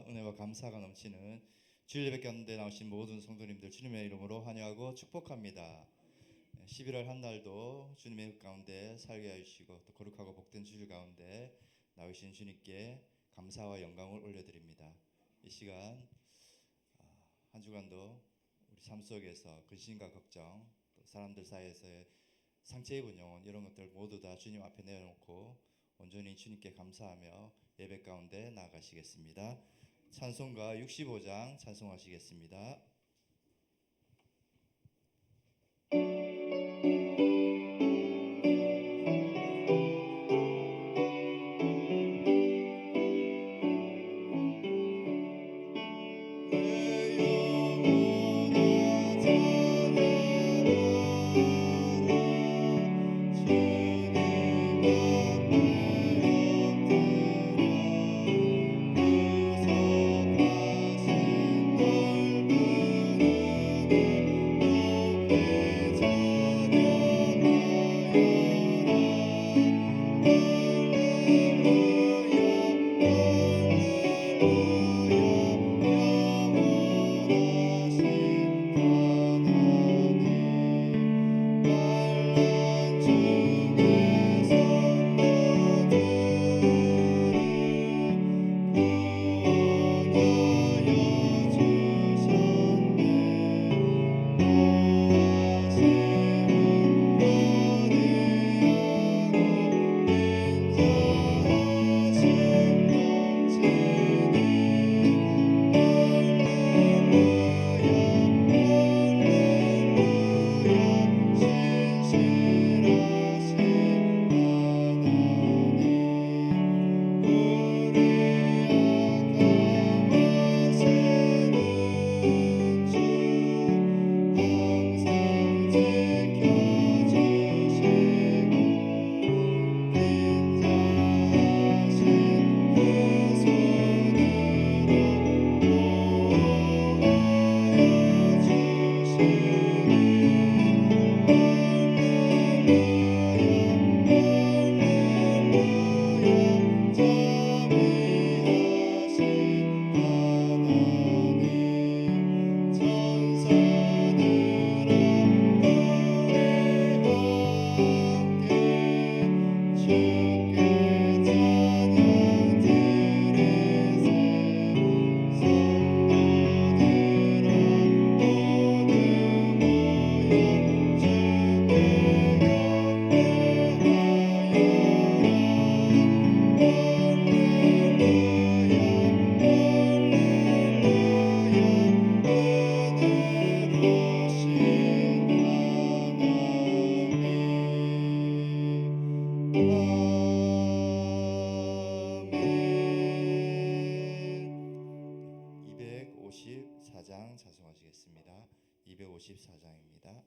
은혜와 감사가 넘치는 주일 예배 가운데 나오신 모든 성도님들 주님의 이름으로 환영하고 축복합니다. 11월 한 날도 주님의 가운데 살게 하시고 또 거룩하고 복된 주일 가운데 나오신 주님께 감사와 영광을 올려드립니다. 이 시간 한 주간도 우리 삶 속에서 근심과 걱정, 또 사람들 사이에서의 상처 입은 영혼 이런 것들 모두 다 주님 앞에 내려놓고 온전히 주님께 감사하며 예배 가운데 나아가시겠습니다. 찬송가 65장 찬송하시겠습니다. 찬송하시겠습니다. 254장입니다.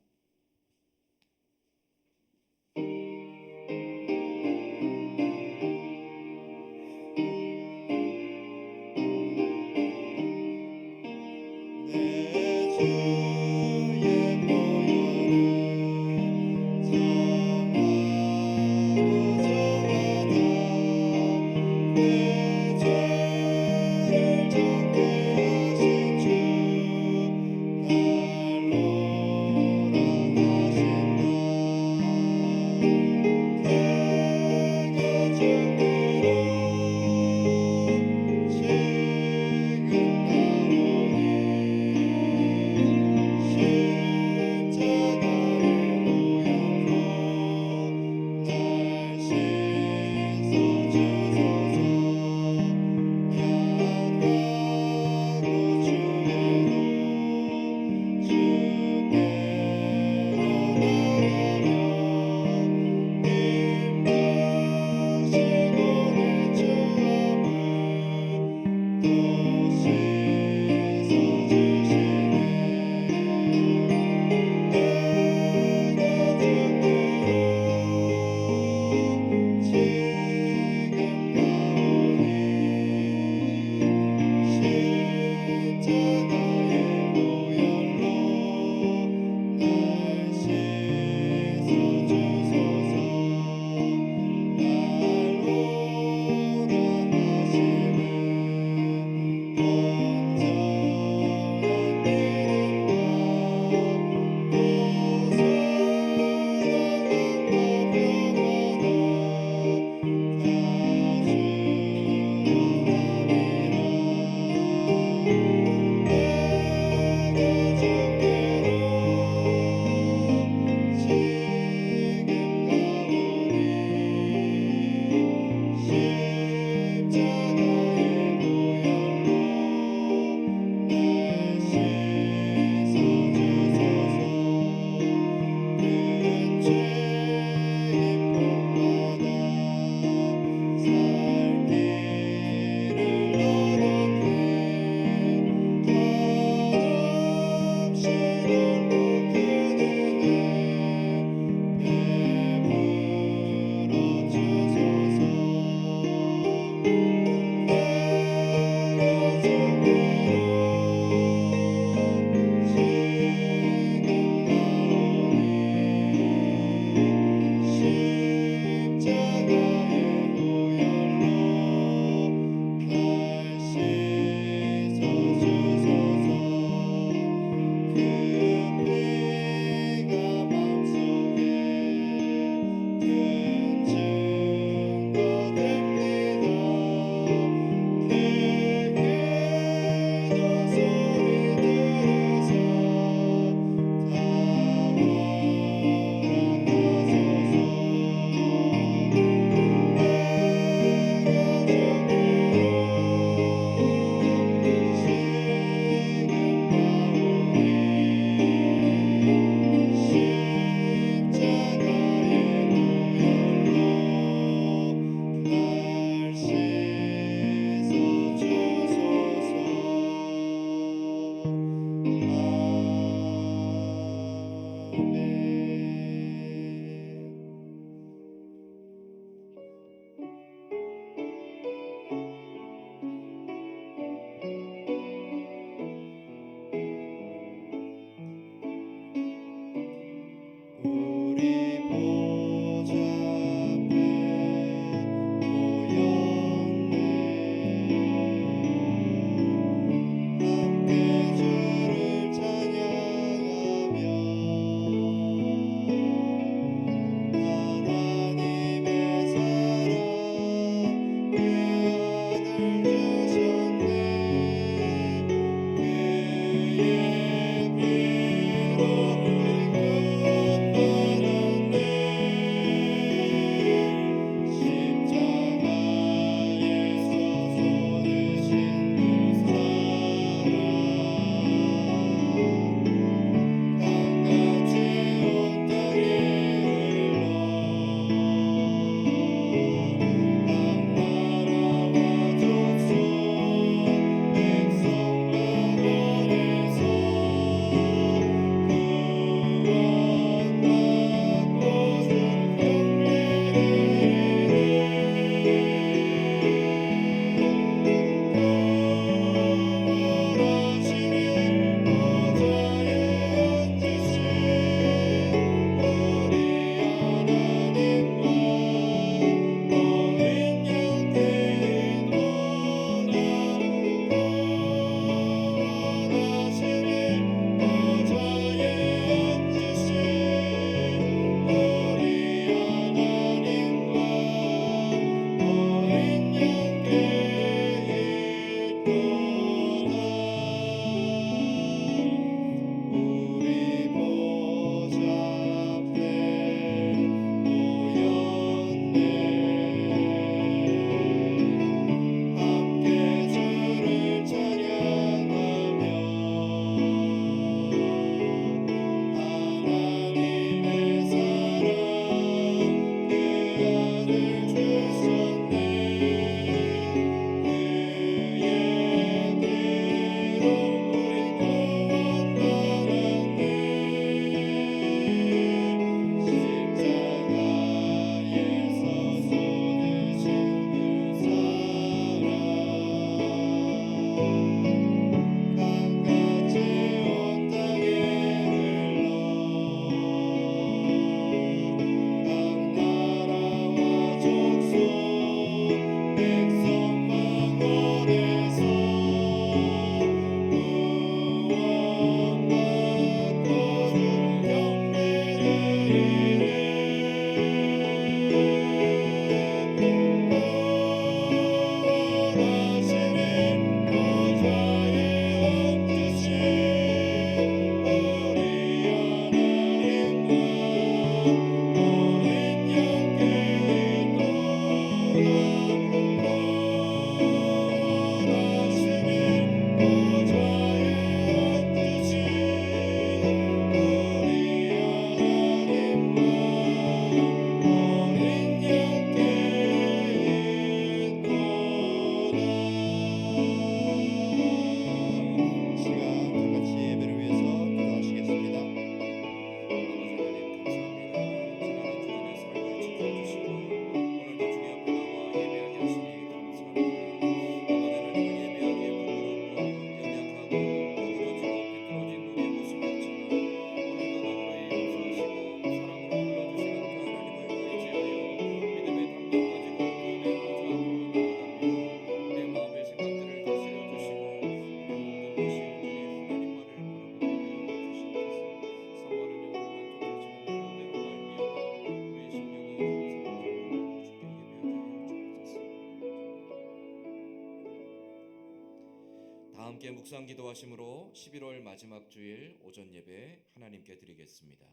함께 묵상 기도하심으로 11월 마지막 주일 오전 예배 하나님께 드리겠습니다.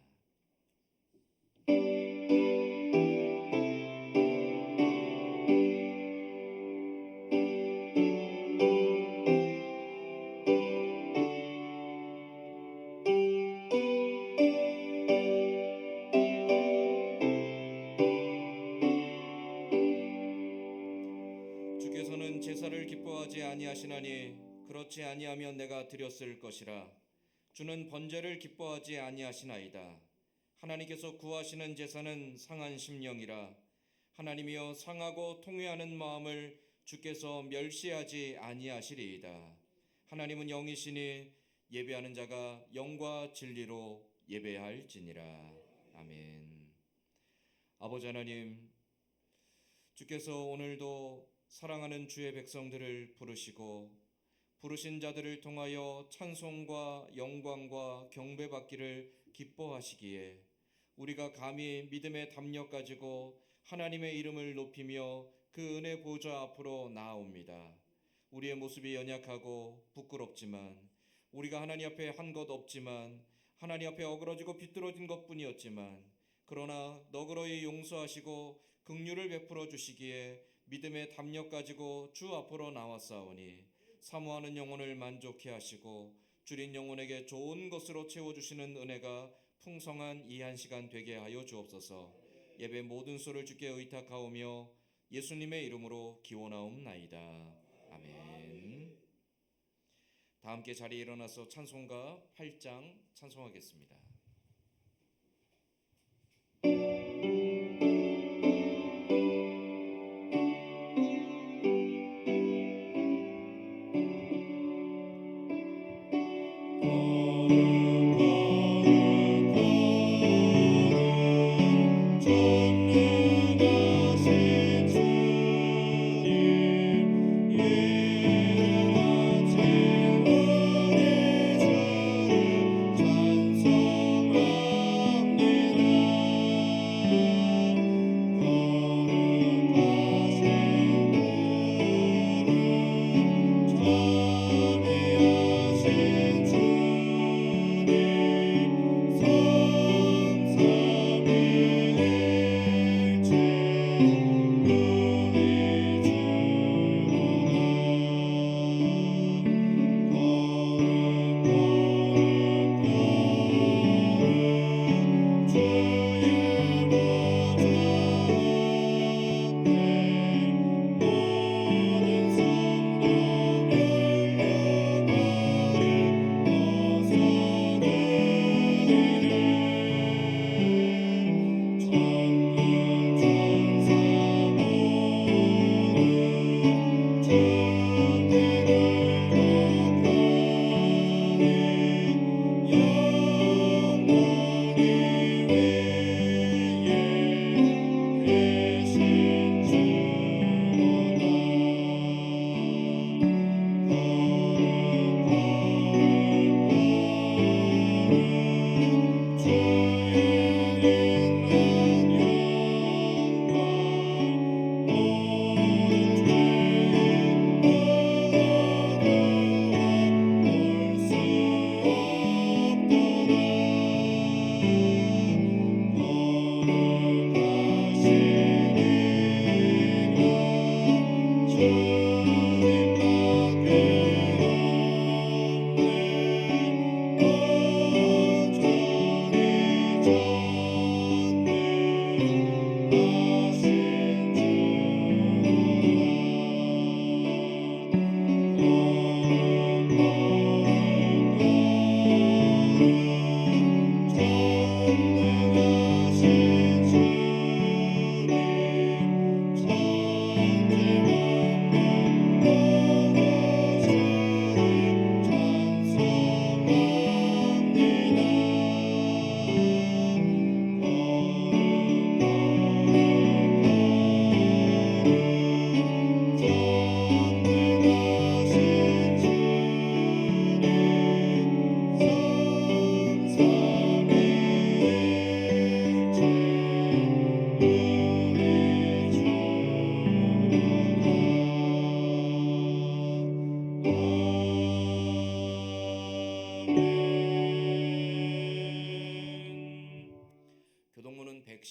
주께서는 제사를 기뻐하지 아니하시나니 그렇지 아니하면 내가 드렸을 것이라. 주는 번제를 기뻐하지 아니하시나이다. 하나님께서 구하시는 제사는 상한 심령이라. 하나님이여 상하고 통회하는 마음을 주께서 멸시하지 아니하시리이다. 하나님은 영이시니 예배하는 자가 영과 진리로 예배할지니라. 아멘. 아버지 하나님, 주께서 오늘도 사랑하는 주의 백성들을 부르시고 부르신 자들을 통하여 찬송과 영광과 경배받기를 기뻐하시기에 우리가 감히 믿음의 담력 가지고 하나님의 이름을 높이며 그 은혜 보좌 앞으로 나아옵니다. 우리의 모습이 연약하고 부끄럽지만, 우리가 하나님 앞에 한 것 없지만, 하나님 앞에 어그러지고 비뚤어진 것뿐이었지만, 그러나 너그러이 용서하시고 긍휼을 베풀어 주시기에 믿음의 담력 가지고 주 앞으로 나왔사오니 사모하는 영혼을 만족해 하시고 줄인 영혼에게 좋은 것으로 채워주시는 은혜가 풍성한 이 한 시간 되게 하여 주옵소서. 예배 모든 소를 주께 의탁하오며 예수님의 이름으로 기원하옵나이다. 아멘. 다 함께 자리에 일어나서 찬송가 8장 찬송하겠습니다. 찬송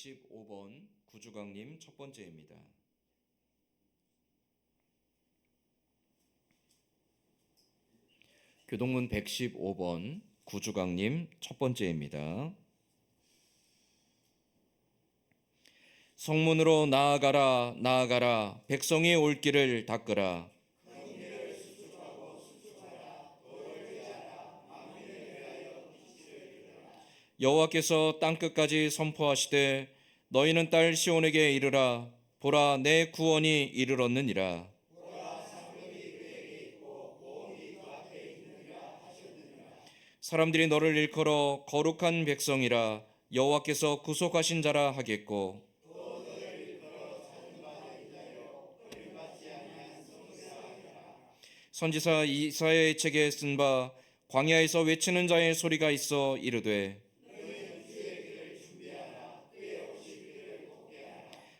115번 구주강님 첫 번째입니다. 교동문 115번 구주강님 첫 번째입니다. 성문으로 나아가라 나아가라 백성이 올 길을 닦으라. 여호와께서 땅끝까지 선포하시되 너희는 딸 시온에게 이르라. 보라 내 구원이 이르렀느니라. 사람들이 너를 일컬어 거룩한 백성이라 여호와께서 구속하신 자라 하겠고, 선지사 이사야의 책에 쓴 바 광야에서 외치는 자의 소리가 있어 이르되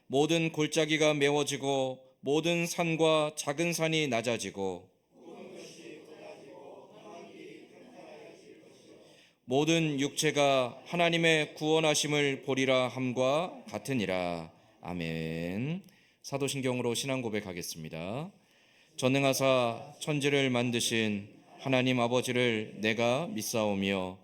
모든 골짜기가 메워지고 모든 산과 작은 산이 낮아지고 모든 육체가 하나님의 구원하심을 보리라 함과 같으니라. 아멘. 사도신경으로 신앙 고백하겠습니다. 전능하사 천지를 만드신 하나님 아버지를 내가 믿사오며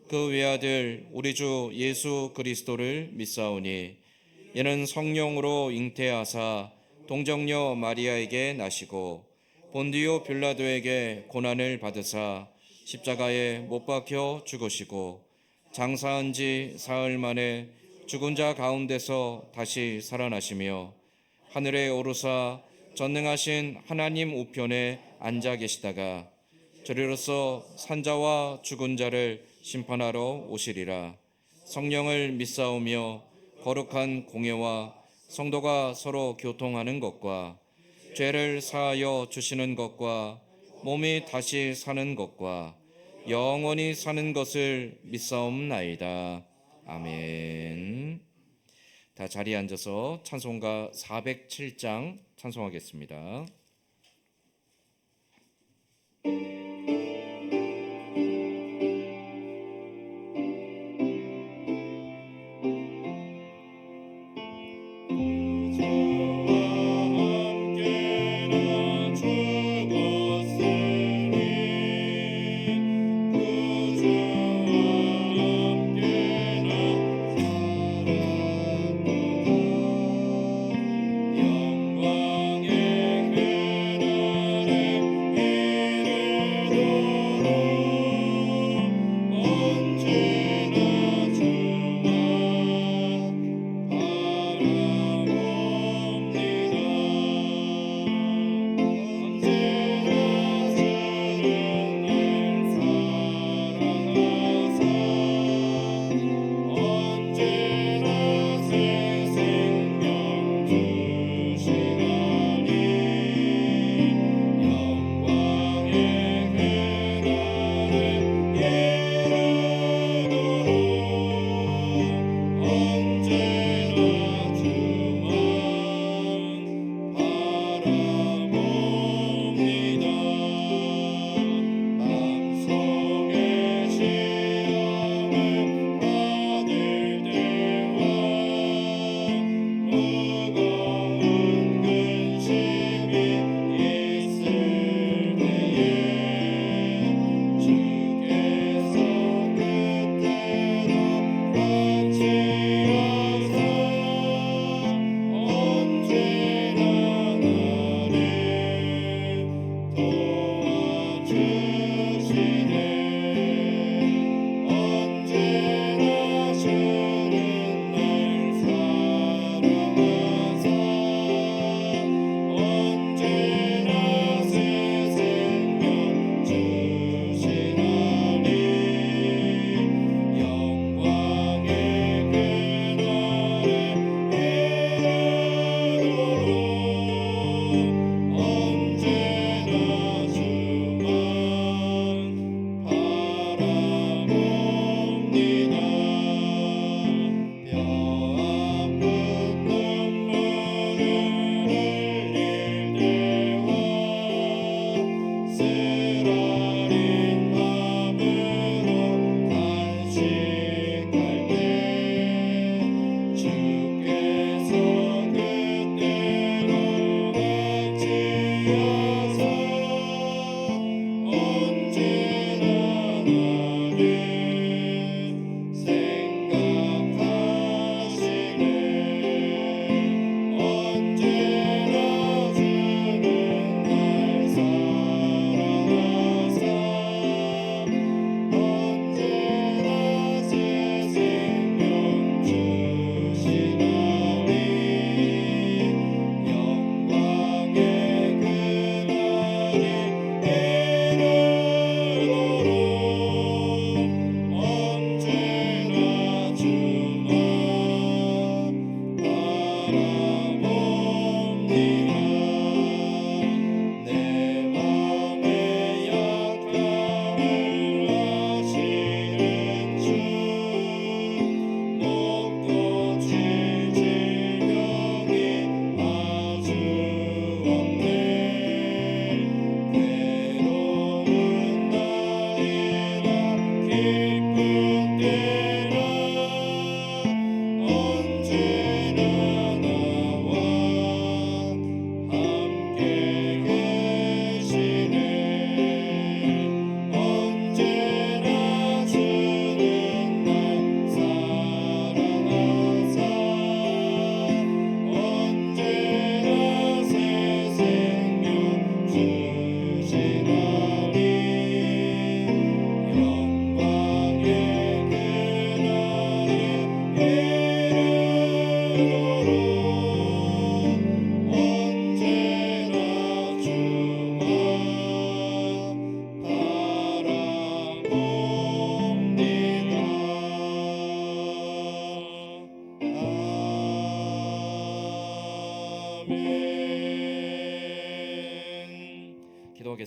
그 외아들 우리 주 예수 그리스도를 믿사오니 이는 성령으로 잉태하사 동정녀 마리아에게 나시고 본디오 빌라도에게 고난을 받으사 십자가에 못 박혀 죽으시고 장사한 지 사흘 만에 죽은 자 가운데서 다시 살아나시며 하늘에 오르사 전능하신 하나님 우편에 앉아 계시다가 저리로서 산자와 죽은 자를 심판하러 오시리라. 성령을 믿사오며 거룩한 공예와 성도가 서로 교통하는 것과 죄를 사하여 주시는 것과 몸이 다시 사는 것과 영원히 사는 것을 믿사옵나이다. 아멘. 다 자리에 앉아서 찬송가 407장 찬송하겠습니다.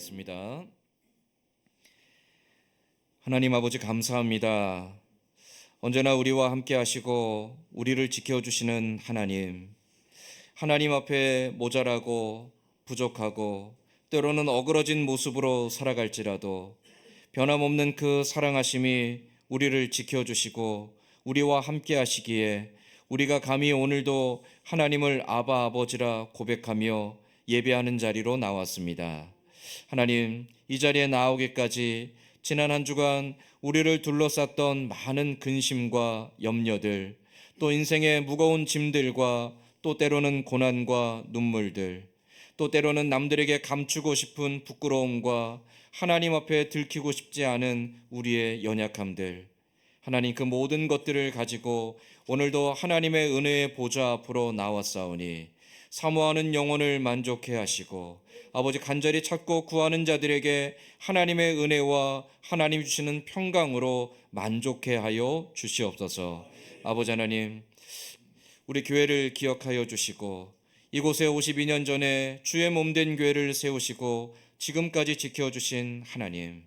기도하겠습니다. 하나님 아버지 감사합니다. 언제나 우리와 함께 하시고 우리를 지켜주시는 하나님 앞에 모자라고 부족하고 때로는 어그러진 모습으로 살아갈지라도 변함없는 그 사랑하심이 우리를 지켜주시고 우리와 함께 하시기에 우리가 감히 오늘도 하나님을 아바 아버지라 고백하며 예배하는 자리로 나왔습니다. 하나님, 이 자리에 나오기까지 지난 한 주간 우리를 둘러쌌던 많은 근심과 염려들, 또 인생의 무거운 짐들과 또 때로는 고난과 눈물들, 또 때로는 남들에게 감추고 싶은 부끄러움과 하나님 앞에 들키고 싶지 않은 우리의 연약함들, 하나님 그 모든 것들을 가지고 오늘도 하나님의 은혜의 보좌 앞으로 나왔사오니 사모하는 영혼을 만족해 하시고 아버지 간절히 찾고 구하는 자들에게 하나님의 은혜와 하나님 주시는 평강으로 만족해 하여 주시옵소서. 아버지 하나님, 우리 교회를 기억하여 주시고 이곳에 52년 전에 주의 몸된 교회를 세우시고 지금까지 지켜주신 하나님,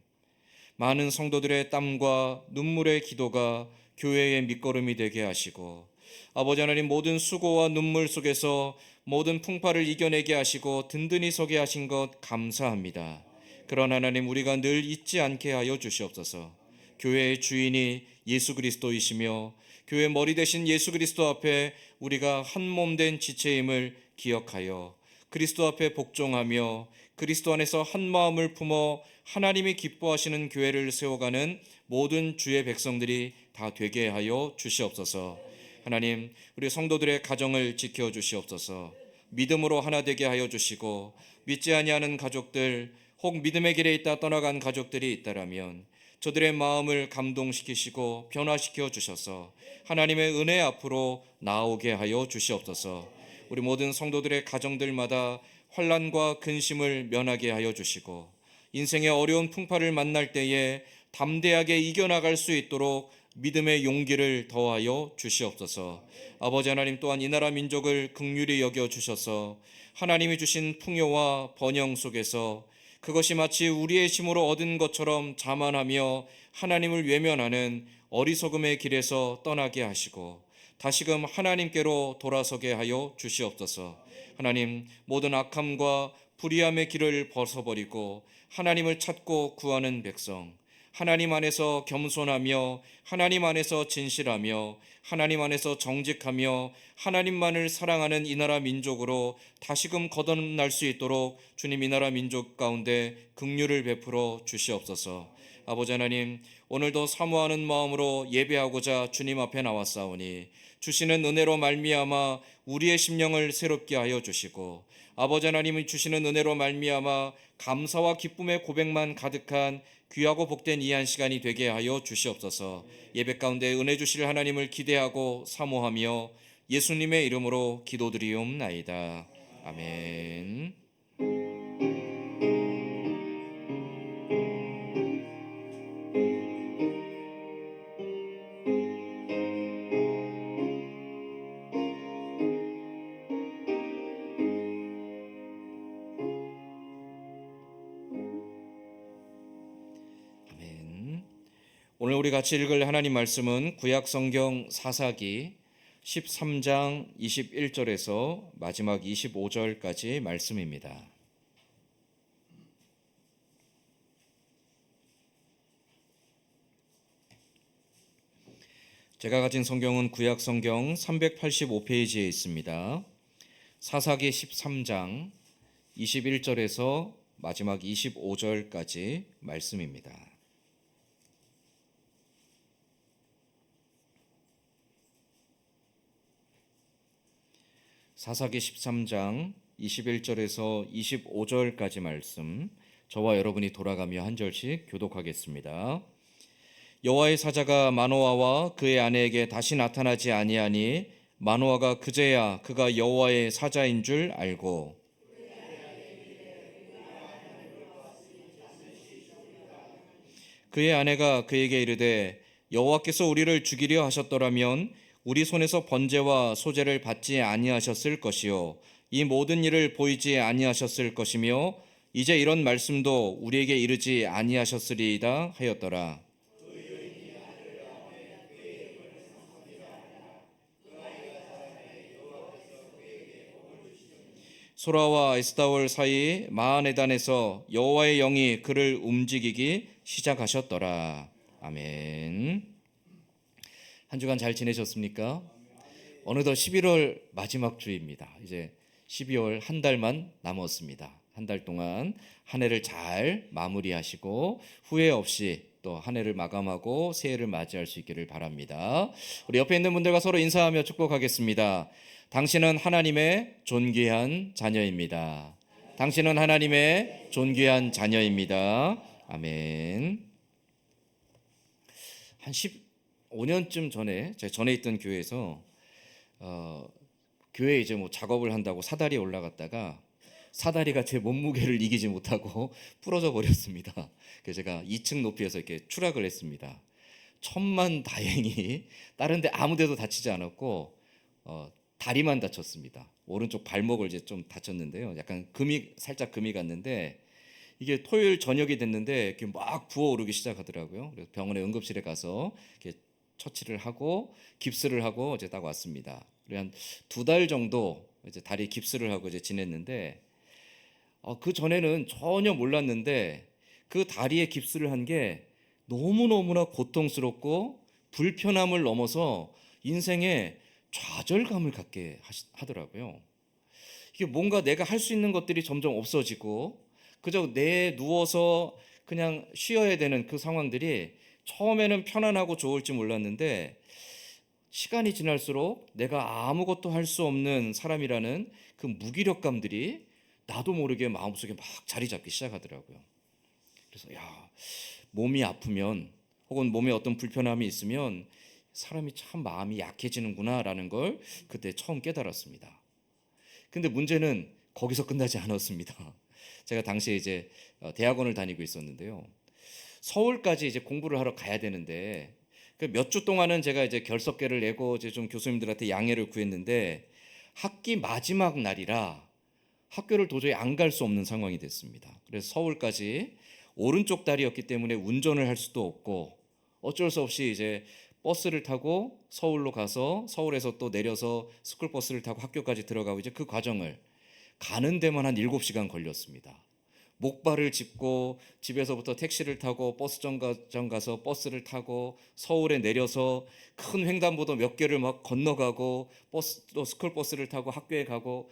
많은 성도들의 땀과 눈물의 기도가 교회의 밑거름이 되게 하시고 아버지 하나님 모든 수고와 눈물 속에서 모든 풍파를 이겨내게 하시고 든든히 서게 하신 것 감사합니다. 그러나 하나님 우리가 늘 잊지 않게 하여 주시옵소서. 교회의 주인이 예수 그리스도이시며 교회 머리 되신 예수 그리스도 앞에 우리가 한 몸 된 지체임을 기억하여 그리스도 앞에 복종하며 그리스도 안에서 한 마음을 품어 하나님이 기뻐하시는 교회를 세워가는 모든 주의 백성들이 다 되게 하여 주시옵소서. 하나님, 우리 성도들의 가정을 지켜 주시옵소서. 믿음으로 하나 되게 하여 주시고 믿지 아니하는 가족들, 혹 믿음의 길에 있다 떠나간 가족들이 있다라면 저들의 마음을 감동시키시고 변화시켜 주셔서 하나님의 은혜 앞으로 나오게 하여 주시옵소서. 우리 모든 성도들의 가정들마다 환난과 근심을 면하게 하여 주시고 인생의 어려운 풍파를 만날 때에 담대하게 이겨나갈 수 있도록 믿음의 용기를 더하여 주시옵소서. 아버지 하나님 또한 이 나라 민족을 긍휼히 여겨 주셔서 하나님이 주신 풍요와 번영 속에서 그것이 마치 우리의 힘으로 얻은 것처럼 자만하며 하나님을 외면하는 어리석음의 길에서 떠나게 하시고 다시금 하나님께로 돌아서게 하여 주시옵소서. 하나님, 모든 악함과 불의함의 길을 벗어버리고 하나님을 찾고 구하는 백성, 하나님 안에서 겸손하며 하나님 안에서 진실하며 하나님 안에서 정직하며 하나님만을 사랑하는 이 나라 민족으로 다시금 거듭날 수 있도록 주님 이 나라 민족 가운데 긍휼을 베풀어 주시옵소서. 아버지 하나님, 오늘도 사모하는 마음으로 예배하고자 주님 앞에 나왔사오니 주시는 은혜로 말미암아 우리의 심령을 새롭게 하여 주시고 아버지 하나님이 주시는 은혜로 말미암아 감사와 기쁨의 고백만 가득한 귀하고 복된 이 한 시간이 되게 하여 주시옵소서. 예배 가운데 은혜 주실 하나님을 기대하고 사모하며 예수님의 이름으로 기도드리옵나이다. 아멘. 오늘 우리 같이 읽을 하나님 말씀은 구약 성경 사사기 13장 21절에서 마지막 25절까지 말씀입니다. 제가 가진 성경은 구약 성경 385페이지에 있습니다. 사사기 13장 21절에서 마지막 25절까지 말씀입니다. 사사기 13장 21절에서 25절까지 말씀, 저와 여러분이 돌아가며 한 절씩 교독하겠습니다. 여호와의 사자가 마노아와 그의 아내에게 다시 나타나지 아니하니 마노아가 그제야 그가 여호와의 사자인 줄 알고 그의 아내가 그에게 이르되 여호와께서 우리를 죽이려 하셨더라면 우리 손에서 번제와 소제를 받지 아니하셨을 것이요 이 모든 일을 보이지 아니하셨을 것이며 이제 이런 말씀도 우리에게 이르지 아니하셨으리이다 하였더라. 소라와 에스타올 사이 마하네단에서 여호와의 영이 그를 움직이기 시작하셨더라. 아멘. 한 주간 잘 지내셨습니까? 어느덧 11월 마지막 주입니다. 이제 12월 한 달만 남았습니다. 한 달 동안 한 해를 잘 마무리하시고 후회 없이 또 한 해를 마감하고 새해를 맞이할 수 있기를 바랍니다. 우리 옆에 있는 분들과 서로 인사하며 축복하겠습니다. 당신은 하나님의 존귀한 자녀입니다. 당신은 하나님의 존귀한 자녀입니다. 아멘. 한 15년쯤 전에 제가 전에 있던 교회에서 교회에 이제 뭐 작업을 한다고 사다리에 올라갔다가 사다리가 제 몸무게를 이기지 못하고 부러져 버렸습니다. 그래서 제가 2층 높이에서 이렇게 추락을 했습니다. 천만 다행히 다른 데 아무 데도 다치지 않았고 다리만 다쳤습니다. 오른쪽 발목을 이제 좀 다쳤는데요. 약간 살짝 금이 갔는데 이게 토요일 저녁이 됐는데 이렇게 막 부어오르기 시작하더라고요. 그래서 병원에 응급실에 가서 이렇게 처치를 하고 깁스를 하고 이제 딱 왔습니다. 그래 한 2달 정도 이제 다리 깁스를 하고 이제 지냈는데 그 전에는 전혀 몰랐는데 그 다리에 깁스를 한 게 너무너무나 고통스럽고 불편함을 넘어서 인생에 좌절감을 갖게 하더라고요. 이게 뭔가 내가 할 수 있는 것들이 점점 없어지고 그저 누워서 그냥 쉬어야 되는 그 상황들이 처음에는 편안하고 좋을지 몰랐는데 시간이 지날수록 내가 아무것도 할 수 없는 사람이라는 그 무기력감들이 나도 모르게 마음속에 막 자리 잡기 시작하더라고요. 그래서 몸이 아프면 혹은 몸에 어떤 불편함이 있으면 사람이 참 마음이 약해지는구나라는 걸 그때 처음 깨달았습니다. 근데 문제는 거기서 끝나지 않았습니다. 제가 당시에 이제 대학원을 다니고 있었는데요. 서울까지 이제 공부를 하러 가야 되는데 그 몇 주 동안은 제가 이제 결석계를 내고 이제 좀 교수님들한테 양해를 구했는데 학기 마지막 날이라 학교를 도저히 안 갈 수 없는 상황이 됐습니다. 그래서 서울까지 오른쪽 다리였기 때문에 운전을 할 수도 없고 어쩔 수 없이 이제 버스를 타고 서울로 가서 서울에서 또 내려서 스쿨버스를 타고 학교까지 들어가고 이제 그 과정을 가는 데만 한 7시간 걸렸습니다. 목발을 짚고 집에서부터 택시를 타고 버스 정거장 가서 버스를 타고 서울에 내려서 큰 횡단보도 몇 개를 막 건너가고 또 스쿨버스를 타고 학교에 가고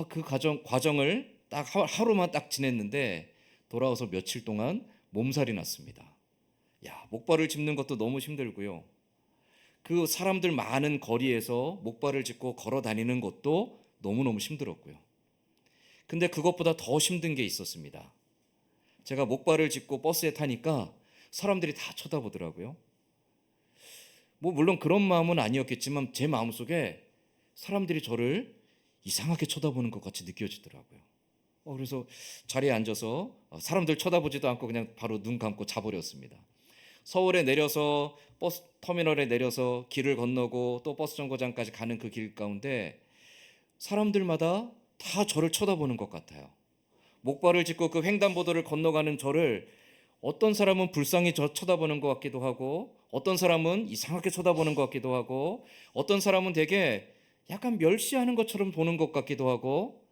그 과정을 딱 하루만 딱 지냈는데 돌아와서 며칠 동안 몸살이 났습니다. 목발을 짚는 것도 너무 힘들고요. 그 사람들 많은 거리에서 목발을 짚고 걸어 다니는 것도 너무너무 힘들었고요. 근데 그것보다 더 힘든 게 있었습니다. 제가 목발을 짚고 버스에 타니까 사람들이 다 쳐다보더라고요. 뭐 물론 그런 마음은 아니었겠지만 제 마음속에 사람들이 저를 이상하게 쳐다보는 것 같이 느껴지더라고요. 그래서 자리에 앉아서 사람들 쳐다보지도 않고 그냥 바로 눈 감고 자버렸습니다. 서울에 내려서 버스 터미널에 내려서 길을 건너고 또 버스 정거장까지 가는 그 길 가운데 사람들마다 다 저를 쳐다보는 것 같아요. 목발을 짚고 그 횡단보도를 건너가는 저를 어떤 사람은 불쌍히 쳐다보는 것 같기도 하고 어떤 사람은 이상하게 쳐다보는 것 같기도 하고 어떤 사람은 되게 약간 멸시하는 것처럼 보는 것 같기도 하고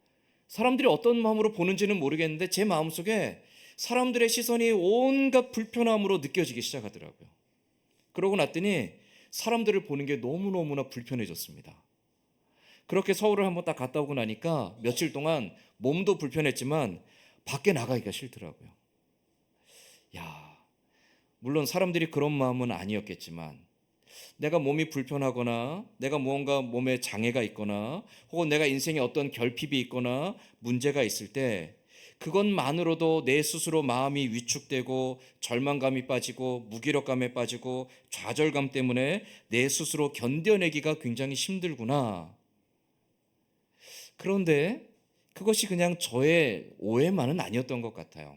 사람들이 어떤 마음으로 보는지는 모르겠는데 제 마음속에 사람들의 시선이 온갖 불편함으로 느껴지기 시작하더라고요. 그러고 났더니 사람들을 보는 게 너무너무나 불편해졌습니다. 그렇게 서울을 한번 딱 갔다 오고 나니까 며칠 동안 몸도 불편했지만 밖에 나가기가 싫더라고요. 물론 사람들이 그런 마음은 아니었겠지만 내가 몸이 불편하거나 내가 무언가 몸에 장애가 있거나 혹은 내가 인생에 어떤 결핍이 있거나 문제가 있을 때 그것만으로도 내 스스로 마음이 위축되고 절망감이 빠지고 무기력감에 빠지고 좌절감 때문에 내 스스로 견뎌내기가 굉장히 힘들구나. 그런데 그것이 그냥 저의 오해만은 아니었던 것 같아요.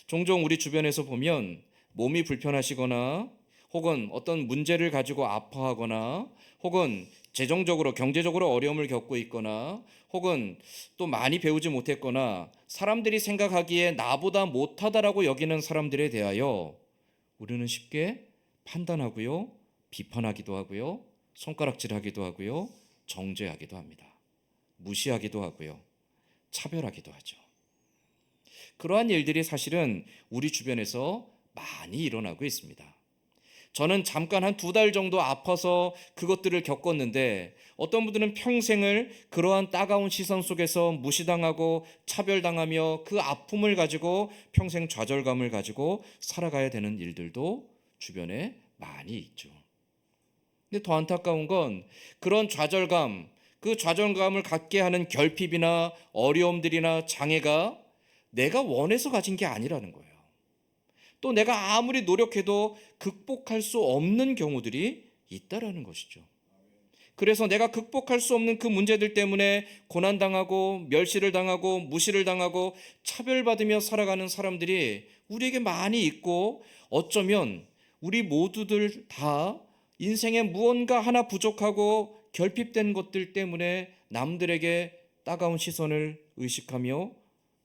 종종 우리 주변에서 보면 몸이 불편하시거나 혹은 어떤 문제를 가지고 아파하거나 혹은 재정적으로 경제적으로 어려움을 겪고 있거나 혹은 또 많이 배우지 못했거나 사람들이 생각하기에 나보다 못하다라고 여기는 사람들에 대하여 우리는 쉽게 판단하고요, 비판하기도 하고요, 손가락질하기도 하고요, 정죄하기도 합니다. 무시하기도 하고요, 차별하기도 하죠. 그러한 일들이 사실은 우리 주변에서 많이 일어나고 있습니다. 저는 잠깐 한 2달 정도 아파서 그것들을 겪었는데 어떤 분들은 평생을 그러한 따가운 시선 속에서 무시당하고 차별당하며 그 아픔을 가지고 평생 좌절감을 가지고 살아가야 되는 일들도 주변에 많이 있죠. 근데 더 안타까운 건 그런 좌절감, 그 좌절감을 갖게 하는 결핍이나 어려움들이나 장애가 내가 원해서 가진 게 아니라는 거예요. 또 내가 아무리 노력해도 극복할 수 없는 경우들이 있다라는 것이죠. 그래서 내가 극복할 수 없는 그 문제들 때문에 고난당하고 멸시를 당하고 무시를 당하고 차별받으며 살아가는 사람들이 우리에게 많이 있고 어쩌면 우리 모두들 다 인생에 무언가 하나 부족하고 결핍된 것들 때문에 남들에게 따가운 시선을 의식하며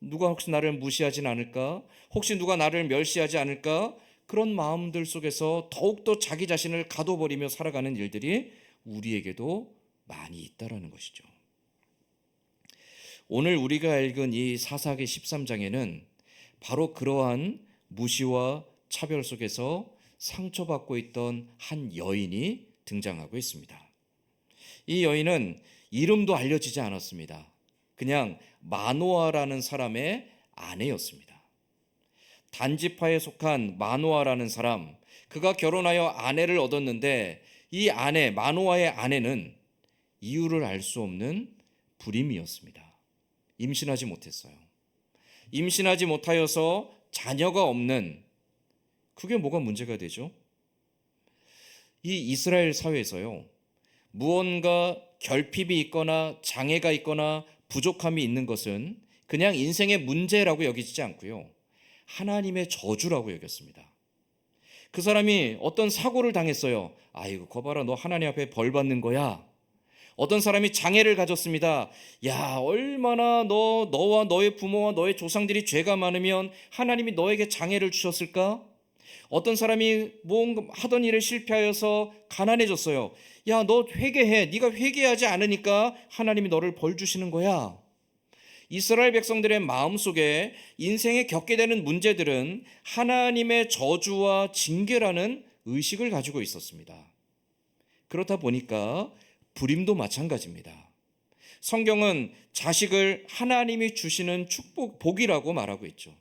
누가 혹시 나를 무시하진 않을까? 혹시 누가 나를 멸시하지 않을까? 그런 마음들 속에서 더욱더 자기 자신을 가둬버리며 살아가는 일들이 우리에게도 많이 있다라는 것이죠. 오늘 우리가 읽은 이 사사기 13장에는 바로 그러한 무시와 차별 속에서 상처받고 있던 한 여인이 등장하고 있습니다. 이 여인은 이름도 알려지지 않았습니다. 그냥 마노아라는 사람의 아내였습니다. 단지파에 속한 마노아라는 사람, 그가 결혼하여 아내를 얻었는데 이 아내, 마노아의 아내는 이유를 알 수 없는 불임이었습니다. 임신하지 못했어요. 임신하지 못하여서 자녀가 없는, 그게 뭐가 문제가 되죠? 이 이스라엘 사회에서요, 무언가 결핍이 있거나 장애가 있거나 부족함이 있는 것은 그냥 인생의 문제라고 여기지 않고요, 하나님의 저주라고 여겼습니다. 그 사람이 어떤 사고를 당했어요. 아이고, 거 봐라, 너 하나님 앞에 벌 받는 거야. 어떤 사람이 장애를 가졌습니다. 야, 얼마나 너와 너의 부모와 너의 조상들이 죄가 많으면 하나님이 너에게 장애를 주셨을까? 어떤 사람이 뭔가 하던 일에 실패하여서 가난해졌어요. 야, 너 회개해. 네가 회개하지 않으니까 하나님이 너를 벌 주시는 거야. 이스라엘 백성들의 마음속에 인생에 겪게 되는 문제들은 하나님의 저주와 징계라는 의식을 가지고 있었습니다. 그렇다 보니까 불임도 마찬가지입니다. 성경은 자식을 하나님이 주시는 복이라고 말하고 있죠.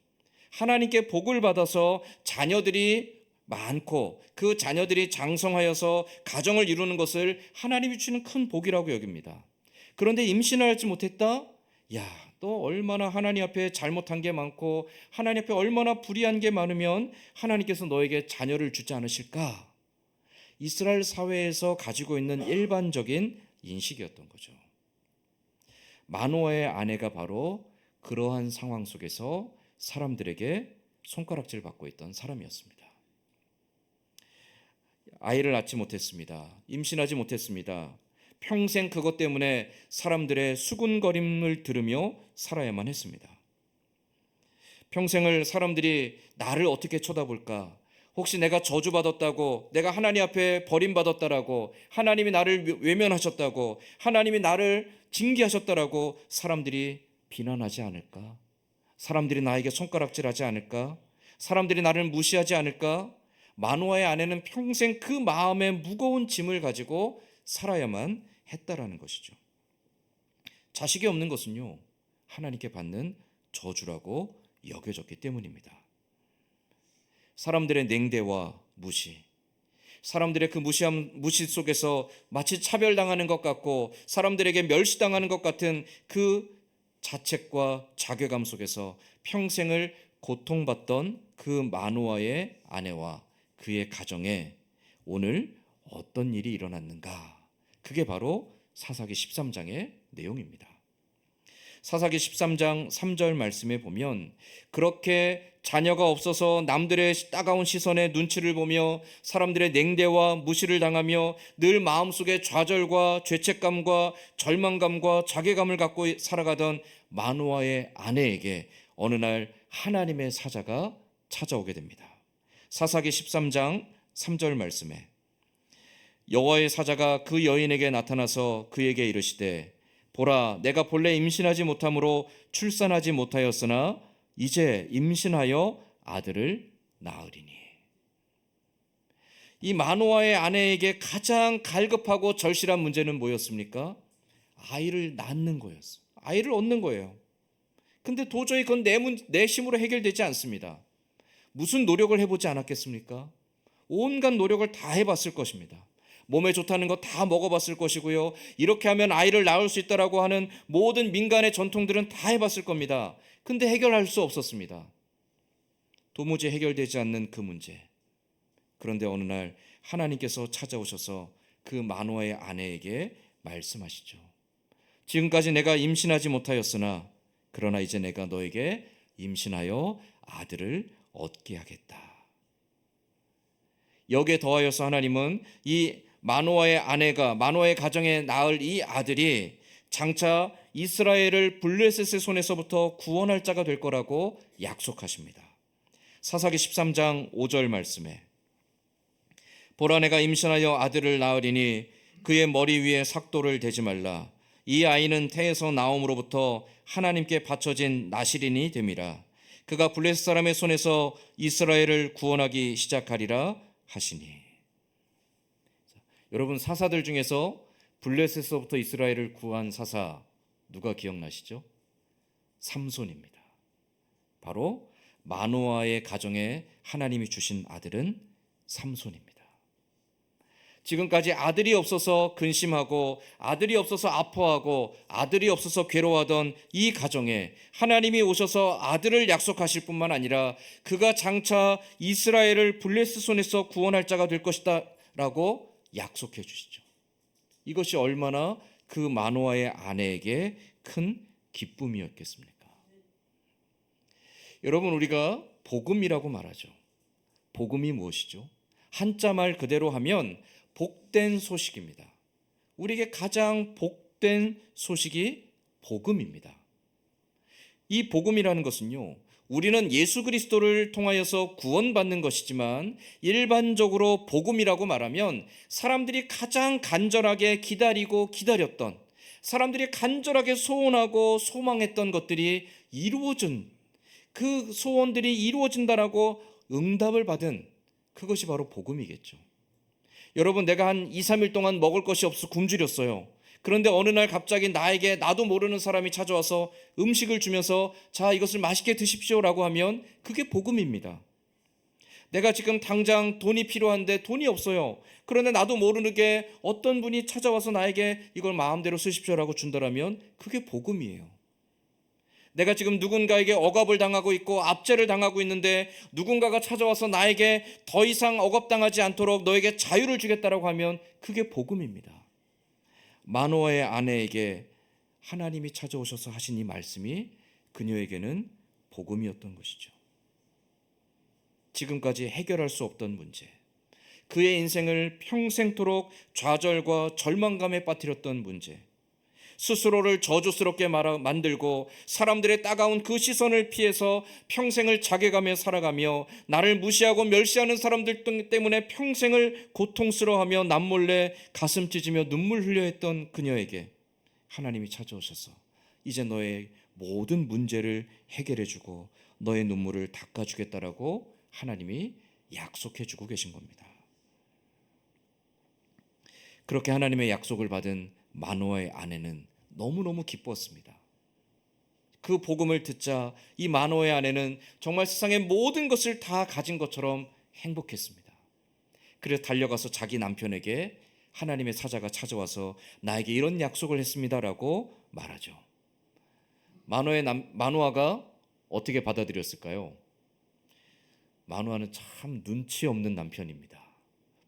하나님께 복을 받아서 자녀들이 많고 그 자녀들이 장성하여서 가정을 이루는 것을 하나님이 주시는 큰 복이라고 여깁니다. 그런데 임신을 하지 못했다? 야, 너 얼마나 하나님 앞에 잘못한 게 많고 하나님 앞에 얼마나 불의한 게 많으면 하나님께서 너에게 자녀를 주지 않으실까? 이스라엘 사회에서 가지고 있는 일반적인 인식이었던 거죠. 마노아의 아내가 바로 그러한 상황 속에서 사람들에게 손가락질 받고 있던 사람이었습니다. 아이를 낳지 못했습니다. 임신하지 못했습니다. 평생 그것 때문에 사람들의 수군거림을 들으며 살아야만 했습니다. 평생을 사람들이 나를 어떻게 쳐다볼까? 혹시 내가 저주받았다고, 내가 하나님 앞에 버림받았다라고, 하나님이 나를 외면하셨다고, 하나님이 나를 징계하셨다라고 사람들이 비난하지 않을까? 사람들이 나에게 손가락질하지 않을까? 사람들이 나를 무시하지 않을까? 마노아의 아내는 평생 그 마음의 무거운 짐을 가지고 살아야만 했다라는 것이죠. 자식이 없는 것은요, 하나님께 받는 저주라고 여겨졌기 때문입니다. 사람들의 냉대와 무시, 사람들의 그 무시 속에서 마치 차별당하는 것 같고 사람들에게 멸시당하는 것 같은 그 자책과 자괴감 속에서 평생을 고통받던 그 마노아의 아내와 그의 가정에 오늘 어떤 일이 일어났는가? 그게 바로 사사기 13장의 내용입니다. 사사기 13장 3절 말씀에 보면 그렇게 자녀가 없어서 남들의 따가운 시선에 눈치를 보며 사람들의 냉대와 무시를 당하며 늘 마음속에 좌절과 죄책감과 절망감과 자괴감을 갖고 살아가던 마노아의 아내에게 어느 날 하나님의 사자가 찾아오게 됩니다. 사사기 13장 3절 말씀에 여호와의 사자가 그 여인에게 나타나서 그에게 이르시되 보라 내가 본래 임신하지 못함으로 출산하지 못하였으나 이제 임신하여 아들을 낳으리니. 이 마노아의 아내에게 가장 갈급하고 절실한 문제는 뭐였습니까? 아이를 낳는 거였어요. 아이를 얻는 거예요. 근데 도저히 그건 내 힘으로 해결되지 않습니다. 무슨 노력을 해보지 않았겠습니까? 온갖 노력을 다 해봤을 것입니다. 몸에 좋다는 거 다 먹어봤을 것이고요. 이렇게 하면 아이를 낳을 수 있다라고 하는 모든 민간의 전통들은 다 해봤을 겁니다. 근데 해결할 수 없었습니다. 도무지 해결되지 않는 그 문제. 그런데 어느 날 하나님께서 찾아오셔서 그 마노아의 아내에게 말씀하시죠. 지금까지 내가 임신하지 못하였으나 그러나 이제 내가 너에게 임신하여 아들을 얻게 하겠다. 여기에 더하여서 하나님은 이 마노아의 아내가 마노아의 가정에 낳을 이 아들이 장차 이스라엘을 블레셋의 손에서부터 구원할 자가 될 거라고 약속하십니다. 사사기 13장 5절 말씀에 보라 내가 임신하여 아들을 낳으리니 그의 머리 위에 삭도를 대지 말라. 이 아이는 태에서 나옴으로부터 하나님께 바쳐진 나실인이 됨이라. 그가 블레셋 사람의 손에서 이스라엘을 구원하기 시작하리라 하시니. 여러분 사사들 중에서 블레셋에서부터 이스라엘을 구한 사사 누가 기억나시죠? 삼손입니다. 바로 마노아의 가정에 하나님이 주신 아들은 삼손입니다. 지금까지 아들이 없어서 근심하고 아들이 없어서 아파하고 아들이 없어서 괴로워하던 이 가정에 하나님이 오셔서 아들을 약속하실 뿐만 아니라 그가 장차 이스라엘을 블레셋 손에서 구원할 자가 될 것이다 라고 약속해 주시죠. 이것이 얼마나 그 마노아의 아내에게 큰 기쁨이었겠습니까? 여러분 우리가 복음이라고 말하죠. 복음이 무엇이죠? 한자 말 그대로 하면 복된 소식입니다. 우리에게 가장 복된 소식이 복음입니다. 이 복음이라는 것은요, 우리는 예수 그리스도를 통하여서 구원받는 것이지만 일반적으로 복음이라고 말하면 사람들이 가장 간절하게 기다리고 기다렸던, 사람들이 간절하게 소원하고 소망했던 것들이 이루어진, 그 소원들이 이루어진다라고 응답을 받은 그것이 바로 복음이겠죠. 여러분 내가 한 2, 3일 동안 먹을 것이 없어 굶주렸어요. 그런데 어느 날 갑자기 나에게 나도 모르는 사람이 찾아와서 음식을 주면서 자 이것을 맛있게 드십시오라고 하면 그게 복음입니다. 내가 지금 당장 돈이 필요한데 돈이 없어요. 그런데 나도 모르게 어떤 분이 찾아와서 나에게 이걸 마음대로 쓰십시오라고 준다라면 그게 복음이에요. 내가 지금 누군가에게 억압을 당하고 있고 압제를 당하고 있는데 누군가가 찾아와서 나에게 더 이상 억압당하지 않도록 너에게 자유를 주겠다라고 하면 그게 복음입니다. 마노아의 아내에게 하나님이 찾아오셔서 하신 이 말씀이 그녀에게는 복음이었던 것이죠. 지금까지 해결할 수 없던 문제, 그의 인생을 평생토록 좌절과 절망감에 빠뜨렸던 문제, 스스로를 저주스럽게 만들고 사람들의 따가운 그 시선을 피해서 평생을 자괴감에 살아가며 나를 무시하고 멸시하는 사람들 때문에 평생을 고통스러워하며 남몰래 가슴 찢으며 눈물 흘려 했던 그녀에게 하나님이 찾아오셔서 이제 너의 모든 문제를 해결해주고 너의 눈물을 닦아주겠다라고 하나님이 약속해주고 계신 겁니다. 그렇게 하나님의 약속을 받은 마노아의 아내는 너무너무 기뻤습니다. 그 복음을 듣자 이 마노아의 아내는 정말 세상의 모든 것을 다 가진 것처럼 행복했습니다. 그래서 달려가서 자기 남편에게 하나님의 사자가 찾아와서 나에게 이런 약속을 했습니다라고 말하죠. 마노아가 어떻게 받아들였을까요? 마노아는 참 눈치 없는 남편입니다.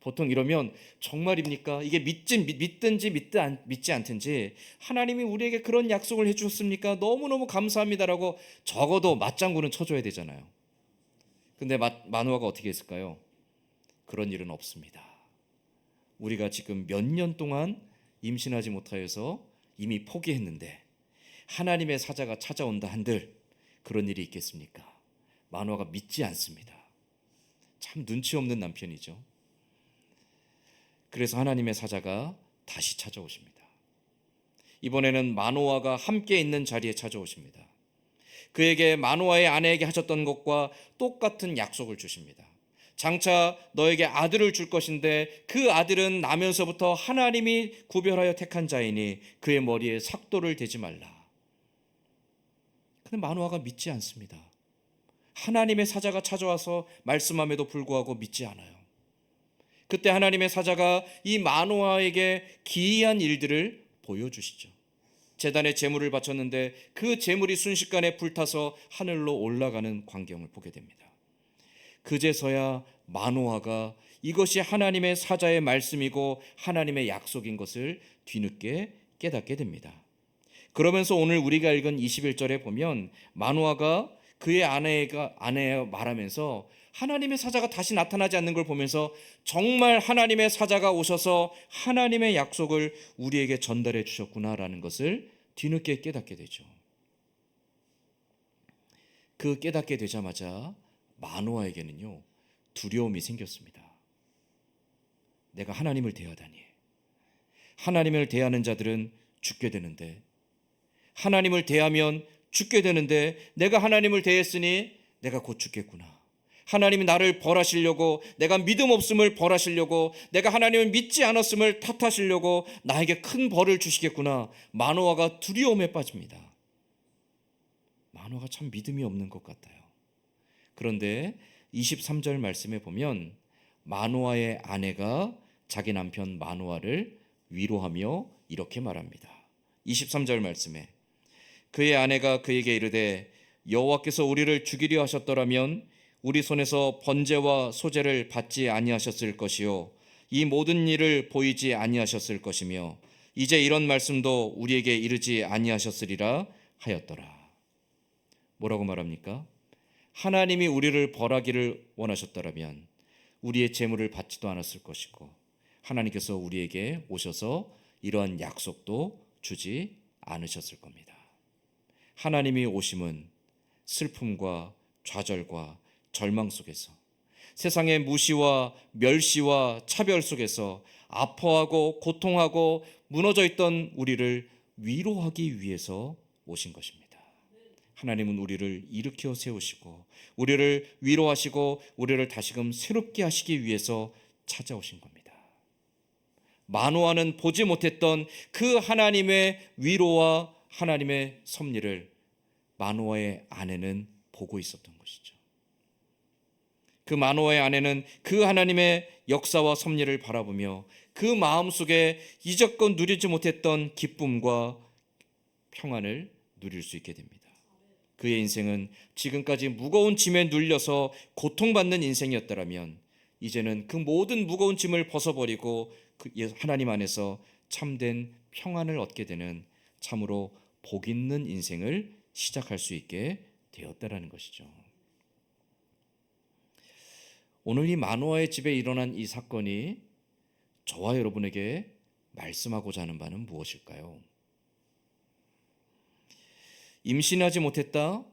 보통 이러면 정말입니까? 이게 믿든지 믿지 않든지 하나님이 우리에게 그런 약속을 해주셨습니까? 너무너무 감사합니다라고 적어도 맞장구는 쳐줘야 되잖아요. 근데 마누아가 어떻게 했을까요? 그런 일은 없습니다. 우리가 지금 몇 년 동안 임신하지 못하여서 이미 포기했는데 하나님의 사자가 찾아온다 한들 그런 일이 있겠습니까? 마누아가 믿지 않습니다. 참 눈치 없는 남편이죠. 그래서 하나님의 사자가 다시 찾아오십니다. 이번에는 마노아가 함께 있는 자리에 찾아오십니다. 그에게 마노아의 아내에게 하셨던 것과 똑같은 약속을 주십니다. 장차 너에게 아들을 줄 것인데 그 아들은 나면서부터 하나님이 구별하여 택한 자이니 그의 머리에 삭도를 대지 말라. 근데 마노아가 믿지 않습니다. 하나님의 사자가 찾아와서 말씀함에도 불구하고 믿지 않아요. 그때 하나님의 사자가 이 마노아에게 기이한 일들을 보여주시죠. 제단에 제물을 바쳤는데 그 제물이 순식간에 불타서 하늘로 올라가는 광경을 보게 됩니다. 그제서야 마노아가 이것이 하나님의 사자의 말씀이고 하나님의 약속인 것을 뒤늦게 깨닫게 됩니다. 그러면서 오늘 우리가 읽은 21절에 보면 마노아가 그의 아내가 말하면서 하나님의 사자가 다시 나타나지 않는 걸 보면서 정말 하나님의 사자가 오셔서 하나님의 약속을 우리에게 전달해 주셨구나라는 것을 뒤늦게 깨닫게 되죠. 그 깨닫게 되자마자 마노아에게는요 두려움이 생겼습니다. 내가 하나님을 대하다니. 하나님을 대하는 자들은 죽게 되는데 하나님을 대하면 죽게 되는데 내가 하나님을 대했으니 내가 곧 죽겠구나. 하나님이 나를 벌하시려고, 내가 믿음 없음을 벌하시려고, 내가 하나님을 믿지 않았음을 탓하시려고 나에게 큰 벌을 주시겠구나. 마노아가 두려움에 빠집니다. 마노아가 참 믿음이 없는 것 같아요. 그런데 23절 말씀에 보면 마노아의 아내가 자기 남편 마노아를 위로하며 이렇게 말합니다. 23절 말씀에 그의 아내가 그에게 이르되 여호와께서 우리를 죽이려 하셨더라면 우리 손에서 번제와 소제를 받지 아니하셨을 것이요 이 모든 일을 보이지 아니하셨을 것이며 이제 이런 말씀도 우리에게 이르지 아니하셨으리라 하였더라. 뭐라고 말합니까? 하나님이 우리를 벌하기를 원하셨더라면 우리의 재물을 받지도 않았을 것이고 하나님께서 우리에게 오셔서 이러한 약속도 주지 않으셨을 겁니다. 하나님이 오심은 슬픔과 좌절과 절망 속에서 세상의 무시와 멸시와 차별 속에서 아파하고 고통하고 무너져 있던 우리를 위로하기 위해서 오신 것입니다. 하나님은 우리를 일으켜 세우시고 우리를 위로하시고 우리를 다시금 새롭게 하시기 위해서 찾아오신 겁니다. 마노아는 보지 못했던 그 하나님의 위로와 하나님의 섭리를 마노아의 아내는 보고 있었던 것이죠. 그 마노아의 아내는 그 하나님의 역사와 섭리를 바라보며 그 마음속에 이제껏 누리지 못했던 기쁨과 평안을 누릴 수 있게 됩니다. 그의 인생은 지금까지 무거운 짐에 눌려서 고통받는 인생이었더라면 이제는 그 모든 무거운 짐을 벗어버리고 하나님 안에서 참된 평안을 얻게 되는 참으로 복 있는 인생을 시작할 수 있게 되었다라는 것이죠. 오늘 이 마노아의 집에 일어난 이 사건이 저와 여러분에게 말씀하고자 하는 바는 무엇일까요? 임신하지 못했다?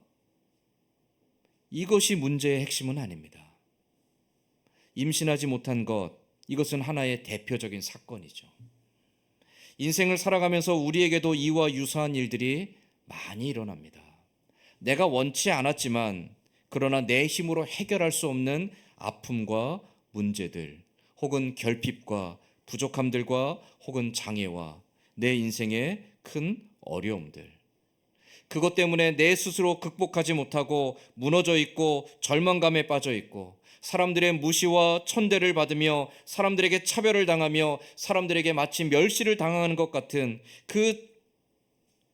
이것이 문제의 핵심은 아닙니다. 임신하지 못한 것, 이것은 하나의 대표적인 사건이죠. 인생을 살아가면서 우리에게도 이와 유사한 일들이 많이 일어납니다. 내가 원치 않았지만 그러나 내 힘으로 해결할 수 없는 아픔과 문제들 혹은 결핍과 부족함들과 혹은 장애와 내 인생의 큰 어려움들 그것 때문에 내 스스로 극복하지 못하고 무너져 있고 절망감에 빠져 있고 사람들의 무시와 천대를 받으며 사람들에게 차별을 당하며 사람들에게 마치 멸시를 당하는 것 같은 그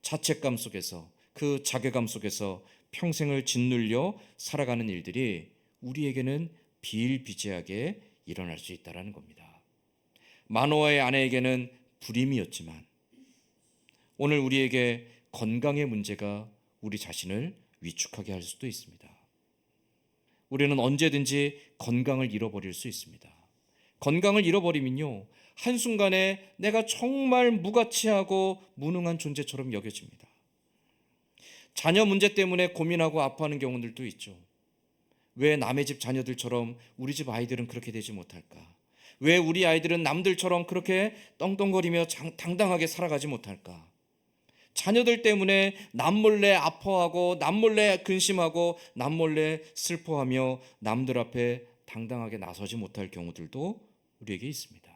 자책감 속에서 그 자괴감 속에서 평생을 짓눌려 살아가는 일들이 우리에게는 비일비재하게 일어날 수 있다는 겁니다. 마노아의 아내에게는 불임이었지만 오늘 우리에게 건강의 문제가 우리 자신을 위축하게 할 수도 있습니다. 우리는 언제든지 건강을 잃어버릴 수 있습니다. 건강을 잃어버리면요, 한순간에 내가 정말 무가치하고 무능한 존재처럼 여겨집니다. 자녀 문제 때문에 고민하고 아파하는 경우들도 있죠. 왜 남의 집 자녀들처럼 우리 집 아이들은 그렇게 되지 못할까? 왜 우리 아이들은 남들처럼 그렇게 떵떵거리며 당당하게 살아가지 못할까? 자녀들 때문에 남몰래 아파하고 남몰래 근심하고 남몰래 슬퍼하며 남들 앞에 당당하게 나서지 못할 경우들도 우리에게 있습니다.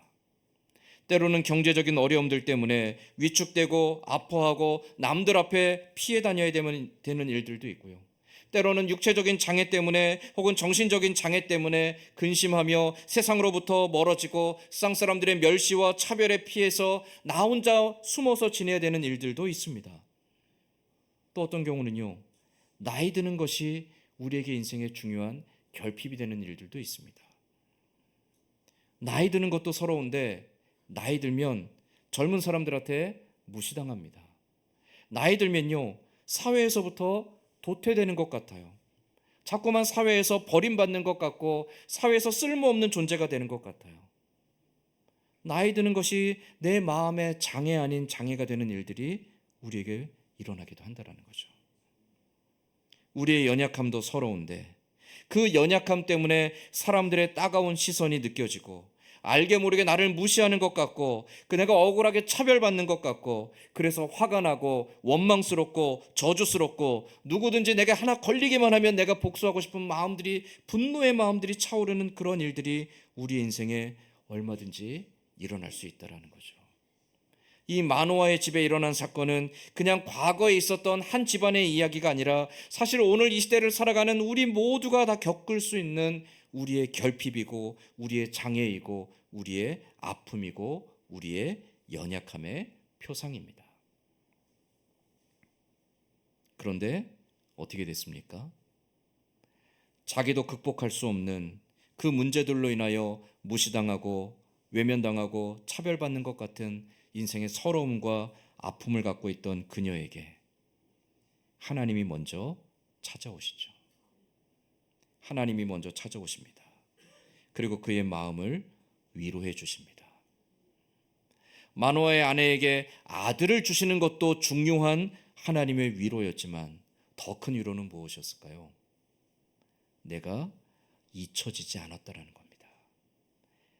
때로는 경제적인 어려움들 때문에 위축되고 아파하고 남들 앞에 피해 다녀야 되는 일들도 있고요. 때로는 육체적인 장애 때문에 혹은 정신적인 장애 때문에 근심하며 세상으로부터 멀어지고 세상 사람들의 멸시와 차별에 피해서 나 혼자 숨어서 지내야 되는 일들도 있습니다. 또 어떤 경우는요, 나이 드는 것이 우리에게 인생의 중요한 결핍이 되는 일들도 있습니다. 나이 드는 것도 서러운데 나이 들면 젊은 사람들한테 무시당합니다. 나이 들면요, 사회에서부터 도태되는 것 같아요. 자꾸만 사회에서 버림받는 것 같고 사회에서 쓸모없는 존재가 되는 것 같아요. 나이 드는 것이 내 마음의 장애 아닌 장애가 되는 일들이 우리에게 일어나기도 한다는 거죠. 우리의 연약함도 서러운데 그 연약함 때문에 사람들의 따가운 시선이 느껴지고 알게 모르게 나를 무시하는 것 같고 내가 억울하게 차별받는 것 같고 그래서 화가 나고 원망스럽고 저주스럽고 누구든지 내게 하나 걸리기만 하면 내가 복수하고 싶은 마음들이 분노의 마음들이 차오르는 그런 일들이 우리 인생에 얼마든지 일어날 수 있다는 거죠. 이 마노아의 집에 일어난 사건은 그냥 과거에 있었던 한 집안의 이야기가 아니라 사실 오늘 이 시대를 살아가는 우리 모두가 다 겪을 수 있는 우리의 결핍이고 우리의 장애이고 우리의 아픔이고 우리의 연약함의 표상입니다. 그런데 어떻게 됐습니까? 자기도 극복할 수 없는 그 문제들로 인하여 무시당하고 외면당하고 차별받는 것 같은 인생의 서러움과 아픔을 갖고 있던 그녀에게 하나님이 먼저 찾아오시죠. 하나님이 먼저 찾아오십니다. 그리고 그의 마음을 위로해 주십니다. 마노아의 아내에게 아들을 주시는 것도 중요한 하나님의 위로였지만 더 큰 위로는 무엇이었을까요? 내가 잊혀지지 않았다라는 겁니다.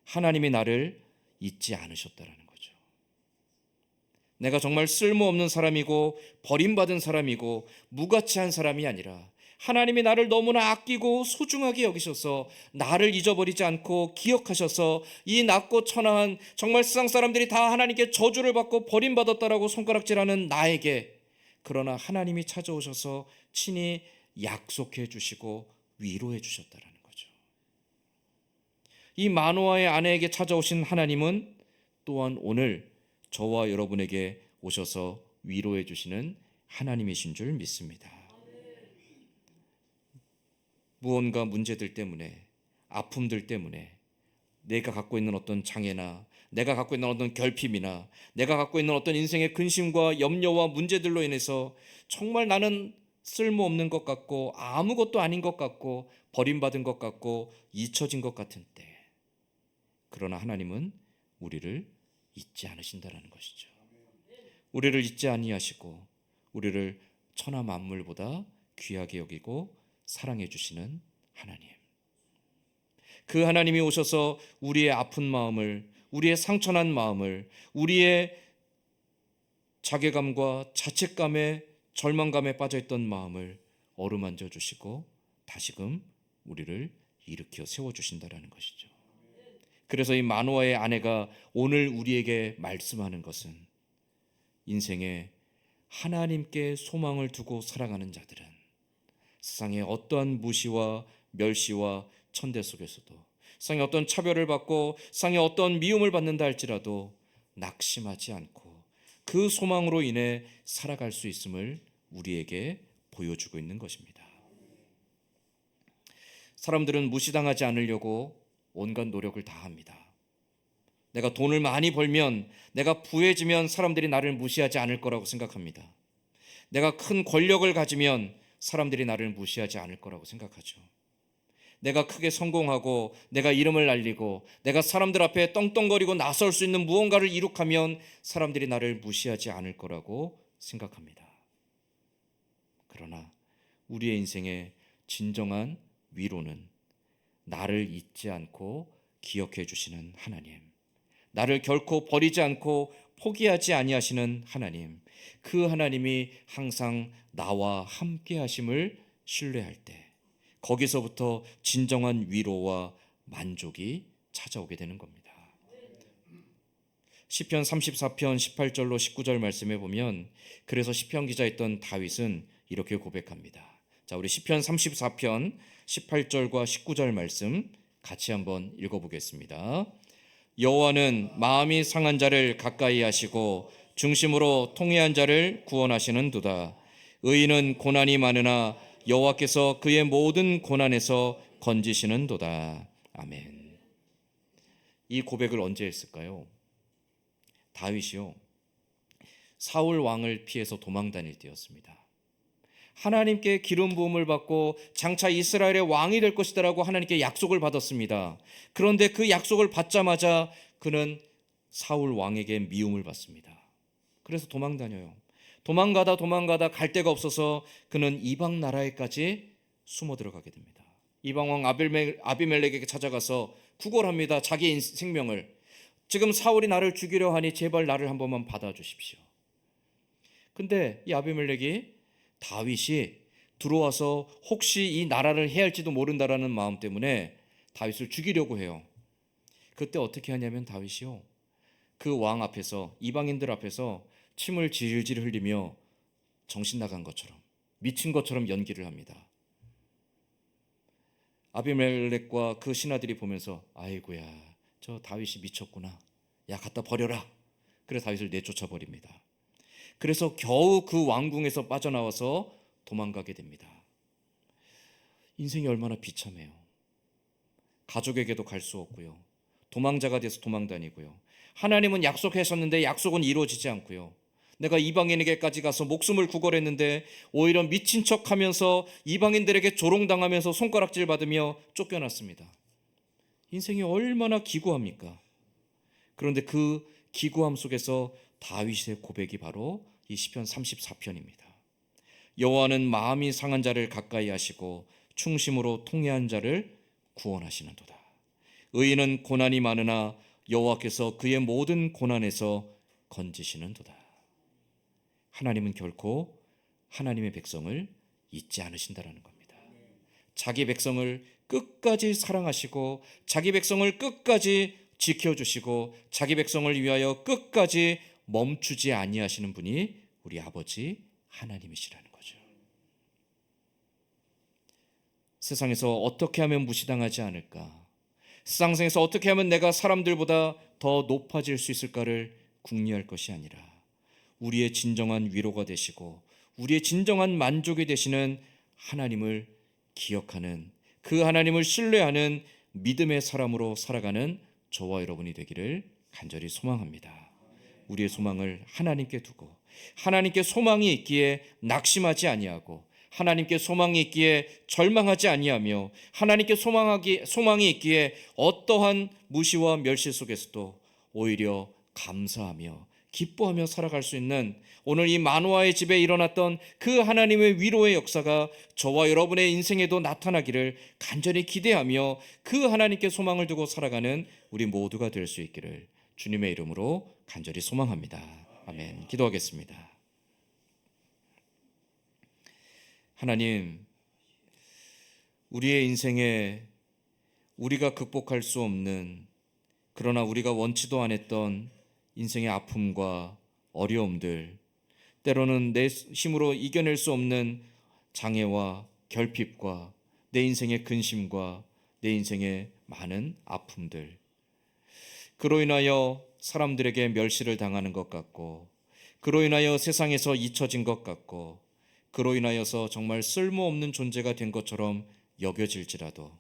하나님이 나를 잊지 않으셨다라는 거죠. 내가 정말 쓸모없는 사람이고 버림받은 사람이고 무가치한 사람이 아니라 하나님이 나를 너무나 아끼고 소중하게 여기셔서 나를 잊어버리지 않고 기억하셔서 이 낮고 천하한 정말 세상 사람들이 다 하나님께 저주를 받고 버림받았다라고 손가락질하는 나에게 그러나 하나님이 찾아오셔서 친히 약속해 주시고 위로해 주셨다라는 거죠. 이 마노아의 아내에게 찾아오신 하나님은 또한 오늘 저와 여러분에게 오셔서 위로해 주시는 하나님이신 줄 믿습니다. 무언가 문제들 때문에 아픔들 때문에 내가 갖고 있는 어떤 장애나 내가 갖고 있는 어떤 결핍이나 내가 갖고 있는 어떤 인생의 근심과 염려와 문제들로 인해서 정말 나는 쓸모없는 것 같고 아무것도 아닌 것 같고 버림받은 것 같고 잊혀진 것 같은 때 그러나 하나님은 우리를 잊지 않으신다라는 것이죠. 우리를 잊지 아니하시고 우리를 천하 만물보다 귀하게 여기고 사랑해 주시는 하나님. 그 하나님이 오셔서 우리의 아픈 마음을 우리의 상처난 마음을 우리의 자괴감과 자책감에 절망감에 빠져있던 마음을 어루만져 주시고 다시금 우리를 일으켜 세워주신다라는 것이죠. 그래서 이 마노아의 아내가 오늘 우리에게 말씀하는 것은 인생에 하나님께 소망을 두고 살아가는 자들은 세상의 어떠한 무시와 멸시와 천대 속에서도 세상에 어떤 차별을 받고 세상에 어떤 미움을 받는다 할지라도 낙심하지 않고 그 소망으로 인해 살아갈 수 있음을 우리에게 보여주고 있는 것입니다. 사람들은 무시당하지 않으려고 온갖 노력을 다합니다. 내가 돈을 많이 벌면, 내가 부해지면 사람들이 나를 무시하지 않을 거라고 생각합니다. 내가 큰 권력을 가지면 사람들이 나를 무시하지 않을 거라고 생각하죠. 내가 크게 성공하고 내가 이름을 날리고 내가 사람들 앞에 떵떵거리고 나설 수 있는 무언가를 이룩하면 사람들이 나를 무시하지 않을 거라고 생각합니다. 그러나 우리의 인생의 진정한 위로는 나를 잊지 않고 기억해 주시는 하나님, 나를 결코 버리지 않고 포기하지 아니하시는 하나님, 그 하나님이 항상 나와 함께 하심을 신뢰할 때 거기서부터 진정한 위로와 만족이 찾아오게 되는 겁니다. 시편 34편 18절로 19절 말씀에 보면, 그래서 시편 기자였던 다윗은 이렇게 고백합니다. 자, 우리 시편 34편 18절과 19절 말씀 같이 한번 읽어보겠습니다. 여호와는 마음이 상한 자를 가까이 하시고 중심으로 통회한 자를 구원하시는도다. 의인은 고난이 많으나 여호와께서 그의 모든 고난에서 건지시는도다. 아멘. 이 고백을 언제 했을까요? 다윗이요, 사울 왕을 피해서 도망 다닐 때였습니다. 하나님께 기름 부음을 받고 장차 이스라엘의 왕이 될 것이다라고 하나님께 약속을 받았습니다. 그런데 그 약속을 받자마자 그는 사울 왕에게 미움을 받습니다. 그래서 도망 다녀요. 도망가다 갈 데가 없어서 그는 이방 나라에까지 숨어 들어가게 됩니다. 이방 왕 아비멜렉에게 찾아가서 구걸합니다. 자기 생명을. 지금 사울이 나를 죽이려 하니 제발 나를 한 번만 받아주십시오. 근데 이 아비멜렉이 다윗이 들어와서 혹시 이 나라를 해할지도 모른다라는 마음 때문에 다윗을 죽이려고 해요. 그때 어떻게 하냐면 다윗이요, 그 왕 앞에서, 이방인들 앞에서 침을 질질 흘리며 정신 나간 것처럼, 미친 것처럼 연기를 합니다. 아비멜렉과 그 신하들이 보면서 아이고야, 저 다윗이 미쳤구나, 야 갖다 버려라. 그래서 다윗을 내쫓아 버립니다. 그래서 겨우 그 왕궁에서 빠져나와서 도망가게 됩니다. 인생이 얼마나 비참해요. 가족에게도 갈 수 없고요, 도망자가 돼서 도망다니고요, 하나님은 약속하셨는데 약속은 이루어지지 않고요, 내가 이방인에게까지 가서 목숨을 구걸했는데 오히려 미친 척하면서 이방인들에게 조롱당하면서 손가락질 받으며 쫓겨났습니다. 인생이 얼마나 기구합니까? 그런데 그 기구함 속에서 다윗의 고백이 바로 이 시편 34편입니다. 여호와는 마음이 상한 자를 가까이 하시고 충심으로 통회한 자를 구원하시는도다. 의인은 고난이 많으나 여호와께서 그의 모든 고난에서 건지시는도다. 하나님은 결코 하나님의 백성을 잊지 않으신다라는 겁니다. 자기 백성을 끝까지 사랑하시고 자기 백성을 끝까지 지켜주시고 자기 백성을 위하여 끝까지 멈추지 아니하시는 분이 우리 아버지 하나님이시라는 거죠. 세상에서 어떻게 하면 무시당하지 않을까? 세상에서 어떻게 하면 내가 사람들보다 더 높아질 수 있을까를 궁리할 것이 아니라 우리의 진정한 위로가 되시고 우리의 진정한 만족이 되시는 하나님을 기억하는, 그 하나님을 신뢰하는 믿음의 사람으로 살아가는 저와 여러분이 되기를 간절히 소망합니다. 우리의 소망을 하나님께 두고 하나님께 소망이 있기에 낙심하지 아니하고 하나님께 소망이 있기에 절망하지 아니하며 하나님께 소망이 있기에 어떠한 무시와 멸시 속에서도 오히려 감사하며 기뻐하며 살아갈 수 있는, 오늘 이 만화의 집에 일어났던 그 하나님의 위로의 역사가 저와 여러분의 인생에도 나타나기를 간절히 기대하며 그 하나님께 소망을 두고 살아가는 우리 모두가 될 수 있기를 주님의 이름으로 간절히 소망합니다. 아멘. 기도하겠습니다. 하나님, 우리의 인생에 우리가 극복할 수 없는, 그러나 우리가 원치도 않았던 인생의 아픔과 어려움들, 때로는 내 힘으로 이겨낼 수 없는 장애와 결핍과 내 인생의 근심과 내 인생의 많은 아픔들, 그로 인하여 사람들에게 멸시를 당하는 것 같고, 그로 인하여 세상에서 잊혀진 것 같고, 그로 인하여서 정말 쓸모없는 존재가 된 것처럼 여겨질지라도,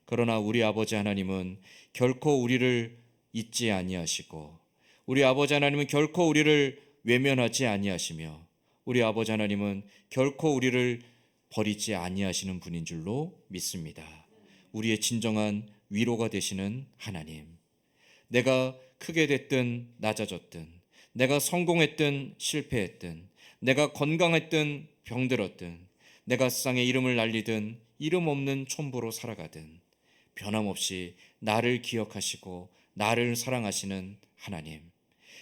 그러나 우리 아버지 하나님은 결코 우리를 잊지 아니하시고 우리 아버지 하나님은 결코 우리를 외면하지 아니하시며 우리 아버지 하나님은 결코 우리를 버리지 아니하시는 분인 줄로 믿습니다. 우리의 진정한 위로가 되시는 하나님. 내가 크게 됐든 낮아졌든, 내가 성공했든 실패했든, 내가 건강했든 병들었든, 내가 세상에 이름을 날리든 이름 없는 촌부로 살아가든 변함없이 나를 기억하시고 나를 사랑하시는 하나님.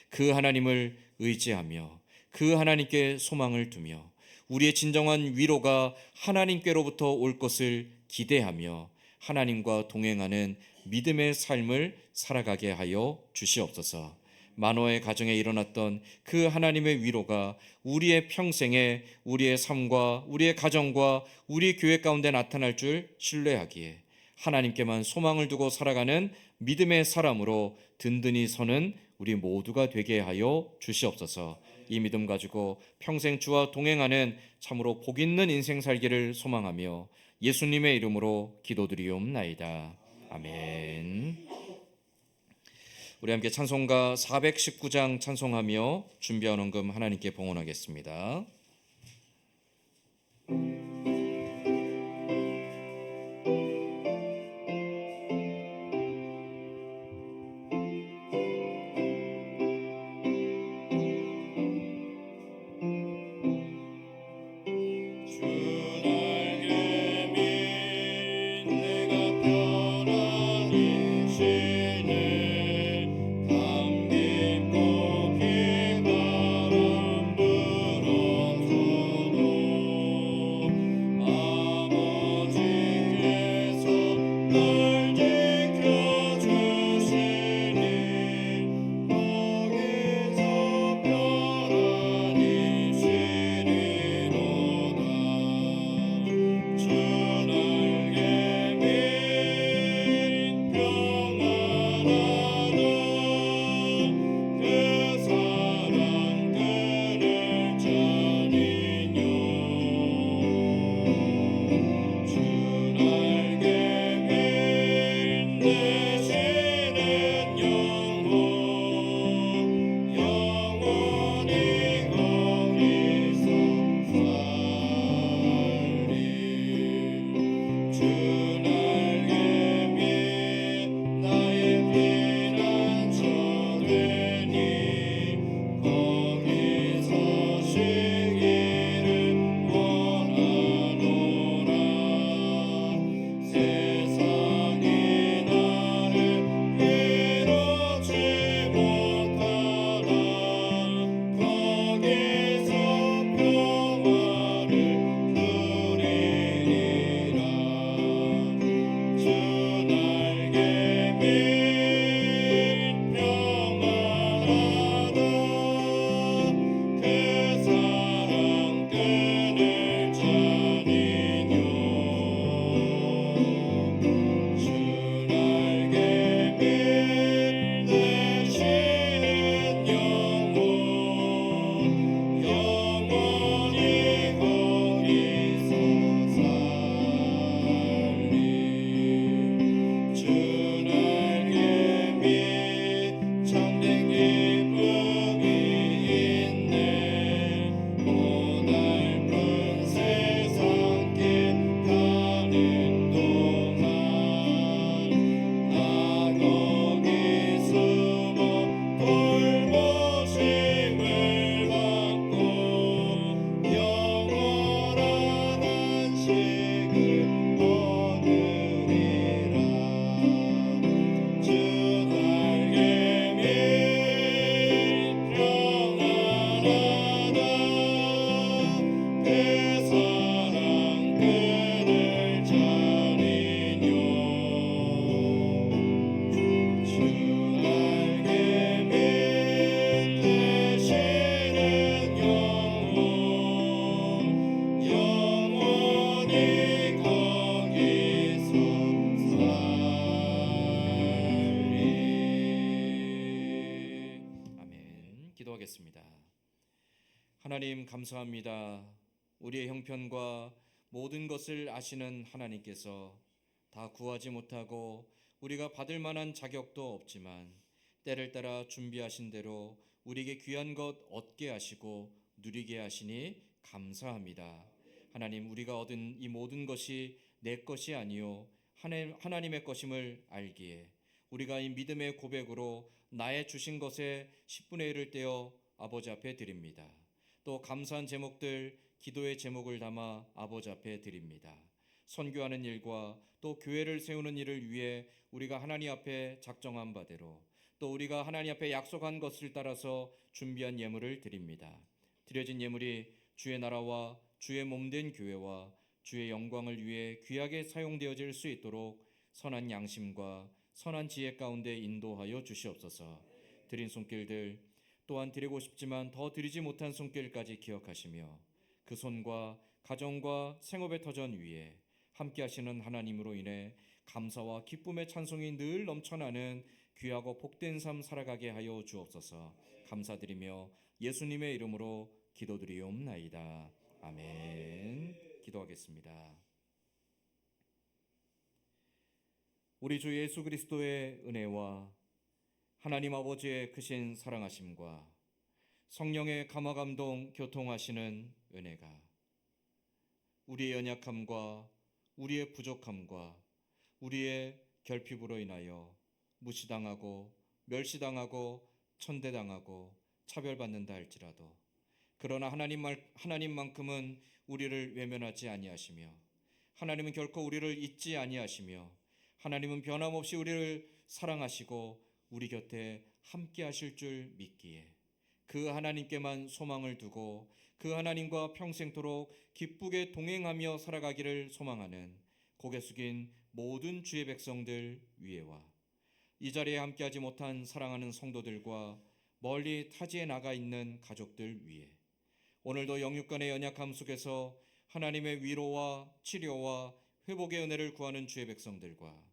그 하나님을 의지하며 그 하나님께 소망을 두며 우리의 진정한 위로가 하나님께로부터 올 것을 기대하며 하나님과 동행하는 믿음의 삶을 살아가게 하여 주시옵소서. 만호의 가정에 일어났던 그 하나님의 위로가 우리의 평생에 우리의 삶과 우리의 가정과 우리 교회 가운데 나타날 줄 신뢰하기에 하나님께만 소망을 두고 살아가는 믿음의 사람으로 든든히 서는 우리 모두가 되게 하여 주시옵소서. 이 믿음 가지고 평생 주와 동행하는 참으로 복 있는 인생 살기를 소망하며 예수님의 이름으로 기도드리옵나이다. 아멘. 우리 함께 찬송가 419장 찬송하며 준비한 헌금 하나님께 봉헌하겠습니다. 기도하겠습니다. 하나님 감사합니다. 우리의 형편과 모든 것을 아시는 하나님께서 다 구하지 못하고 우리가 받을 만한 자격도 없지만 때를 따라 준비하신 대로 우리에게 귀한 것 얻게 하시고 누리게 하시니 감사합니다. 하나님, 우리가 얻은 이 모든 것이 내 것이 아니요 하나님의 것임을 알기에 우리가 이 믿음의 고백으로 나의 주신 것의 10분의 1을 떼어 아버지 앞에 드립니다. 또 감사한 제목들, 기도의 제목을 담아 아버지 앞에 드립니다. 선교하는 일과 또 교회를 세우는 일을 위해 우리가 하나님 앞에 작정한 바대로 또 우리가 하나님 앞에 약속한 것을 따라서 준비한 예물을 드립니다. 드려진 예물이 주의 나라와 주의 몸된 교회와 주의 영광을 위해 귀하게 사용되어질 수 있도록 선한 양심과 선한 지혜 가운데 인도하여 주시옵소서. 드린 손길들 또한 드리고 싶지만 더 드리지 못한 손길까지 기억하시며 그 손과 가정과 생업의 터전 위에 함께 하시는 하나님으로 인해 감사와 기쁨의 찬송이 늘 넘쳐나는 귀하고 복된 삶 살아가게 하여 주옵소서. 감사드리며 예수님의 이름으로 기도드리옵나이다. 아멘. 기도하겠습니다. 우리 주 예수 그리스도의 은혜와 하나님 아버지의 크신 사랑하심과 성령의 감화감동 교통하시는 은혜가 우리의 연약함과 우리의 부족함과 우리의 결핍으로 인하여 무시당하고 멸시당하고 천대당하고 차별받는다 할지라도 그러나 하나님만큼은 우리를 외면하지 아니하시며 하나님은 결코 우리를 잊지 아니하시며 하나님은 변함없이 우리를 사랑하시고 우리 곁에 함께 하실 줄 믿기에 그 하나님께만 소망을 두고 그 하나님과 평생토록 기쁘게 동행하며 살아가기를 소망하는 고개 숙인 모든 주의 백성들 위에와 이 자리에 함께하지 못한 사랑하는 성도들과 멀리 타지에 나가 있는 가족들 위에 오늘도 영육간의 연약함 속에서 하나님의 위로와 치료와 회복의 은혜를 구하는 주의 백성들과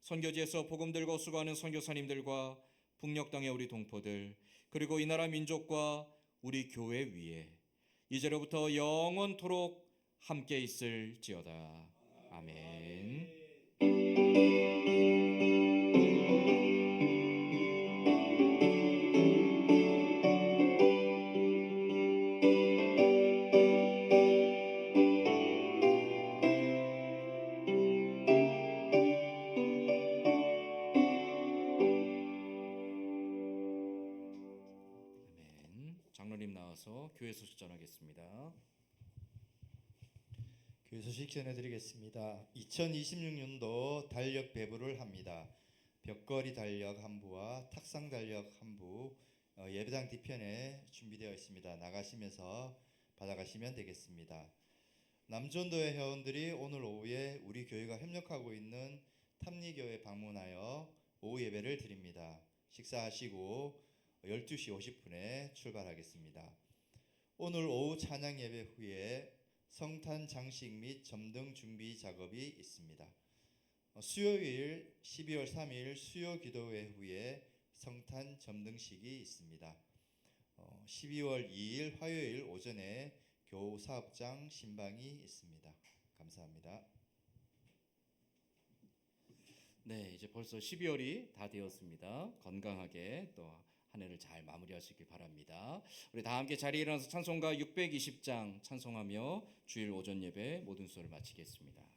선교지에서 복음 들고 수고하는 선교사님들과 북녘 땅의 우리 동포들 그리고 이 나라 민족과 우리 교회 위에 이제로부터 영원토록 함께 있을지어다. 아멘. 장로님 나와서 교회 소식 전하겠습니다. 교회 소식 전해드리겠습니다. 2026년도 달력 배부를 합니다. 벽걸이 달력 한 부와 탁상 달력 한 부, 예배당 뒤편에 준비되어 있습니다. 나가시면서 받아가시면 되겠습니다. 남전도회 회원들이 오늘 오후에 우리 교회가 협력하고 있는 탐리교회 방문하여 오후 예배를 드립니다. 식사하시고 12시 50분에 출발하겠습니다. 오늘 오후 찬양 예배 후에 성탄 장식 및 점등 준비 작업이 있습니다. 수요일 12월 3일 수요 기도회 후에 성탄 점등식이 있습니다. 12월 2일 화요일 오전에 교우 사업장 신방이 있습니다. 감사합니다. 네, 이제 벌써 12월이 다 되었습니다. 건강하게 또 한 해를 잘 마무리하시길 바랍니다. 우리 다 함께 자리에 일어나서 찬송가 620장 찬송하며 주일 오전 예배 모든 수를 마치겠습니다.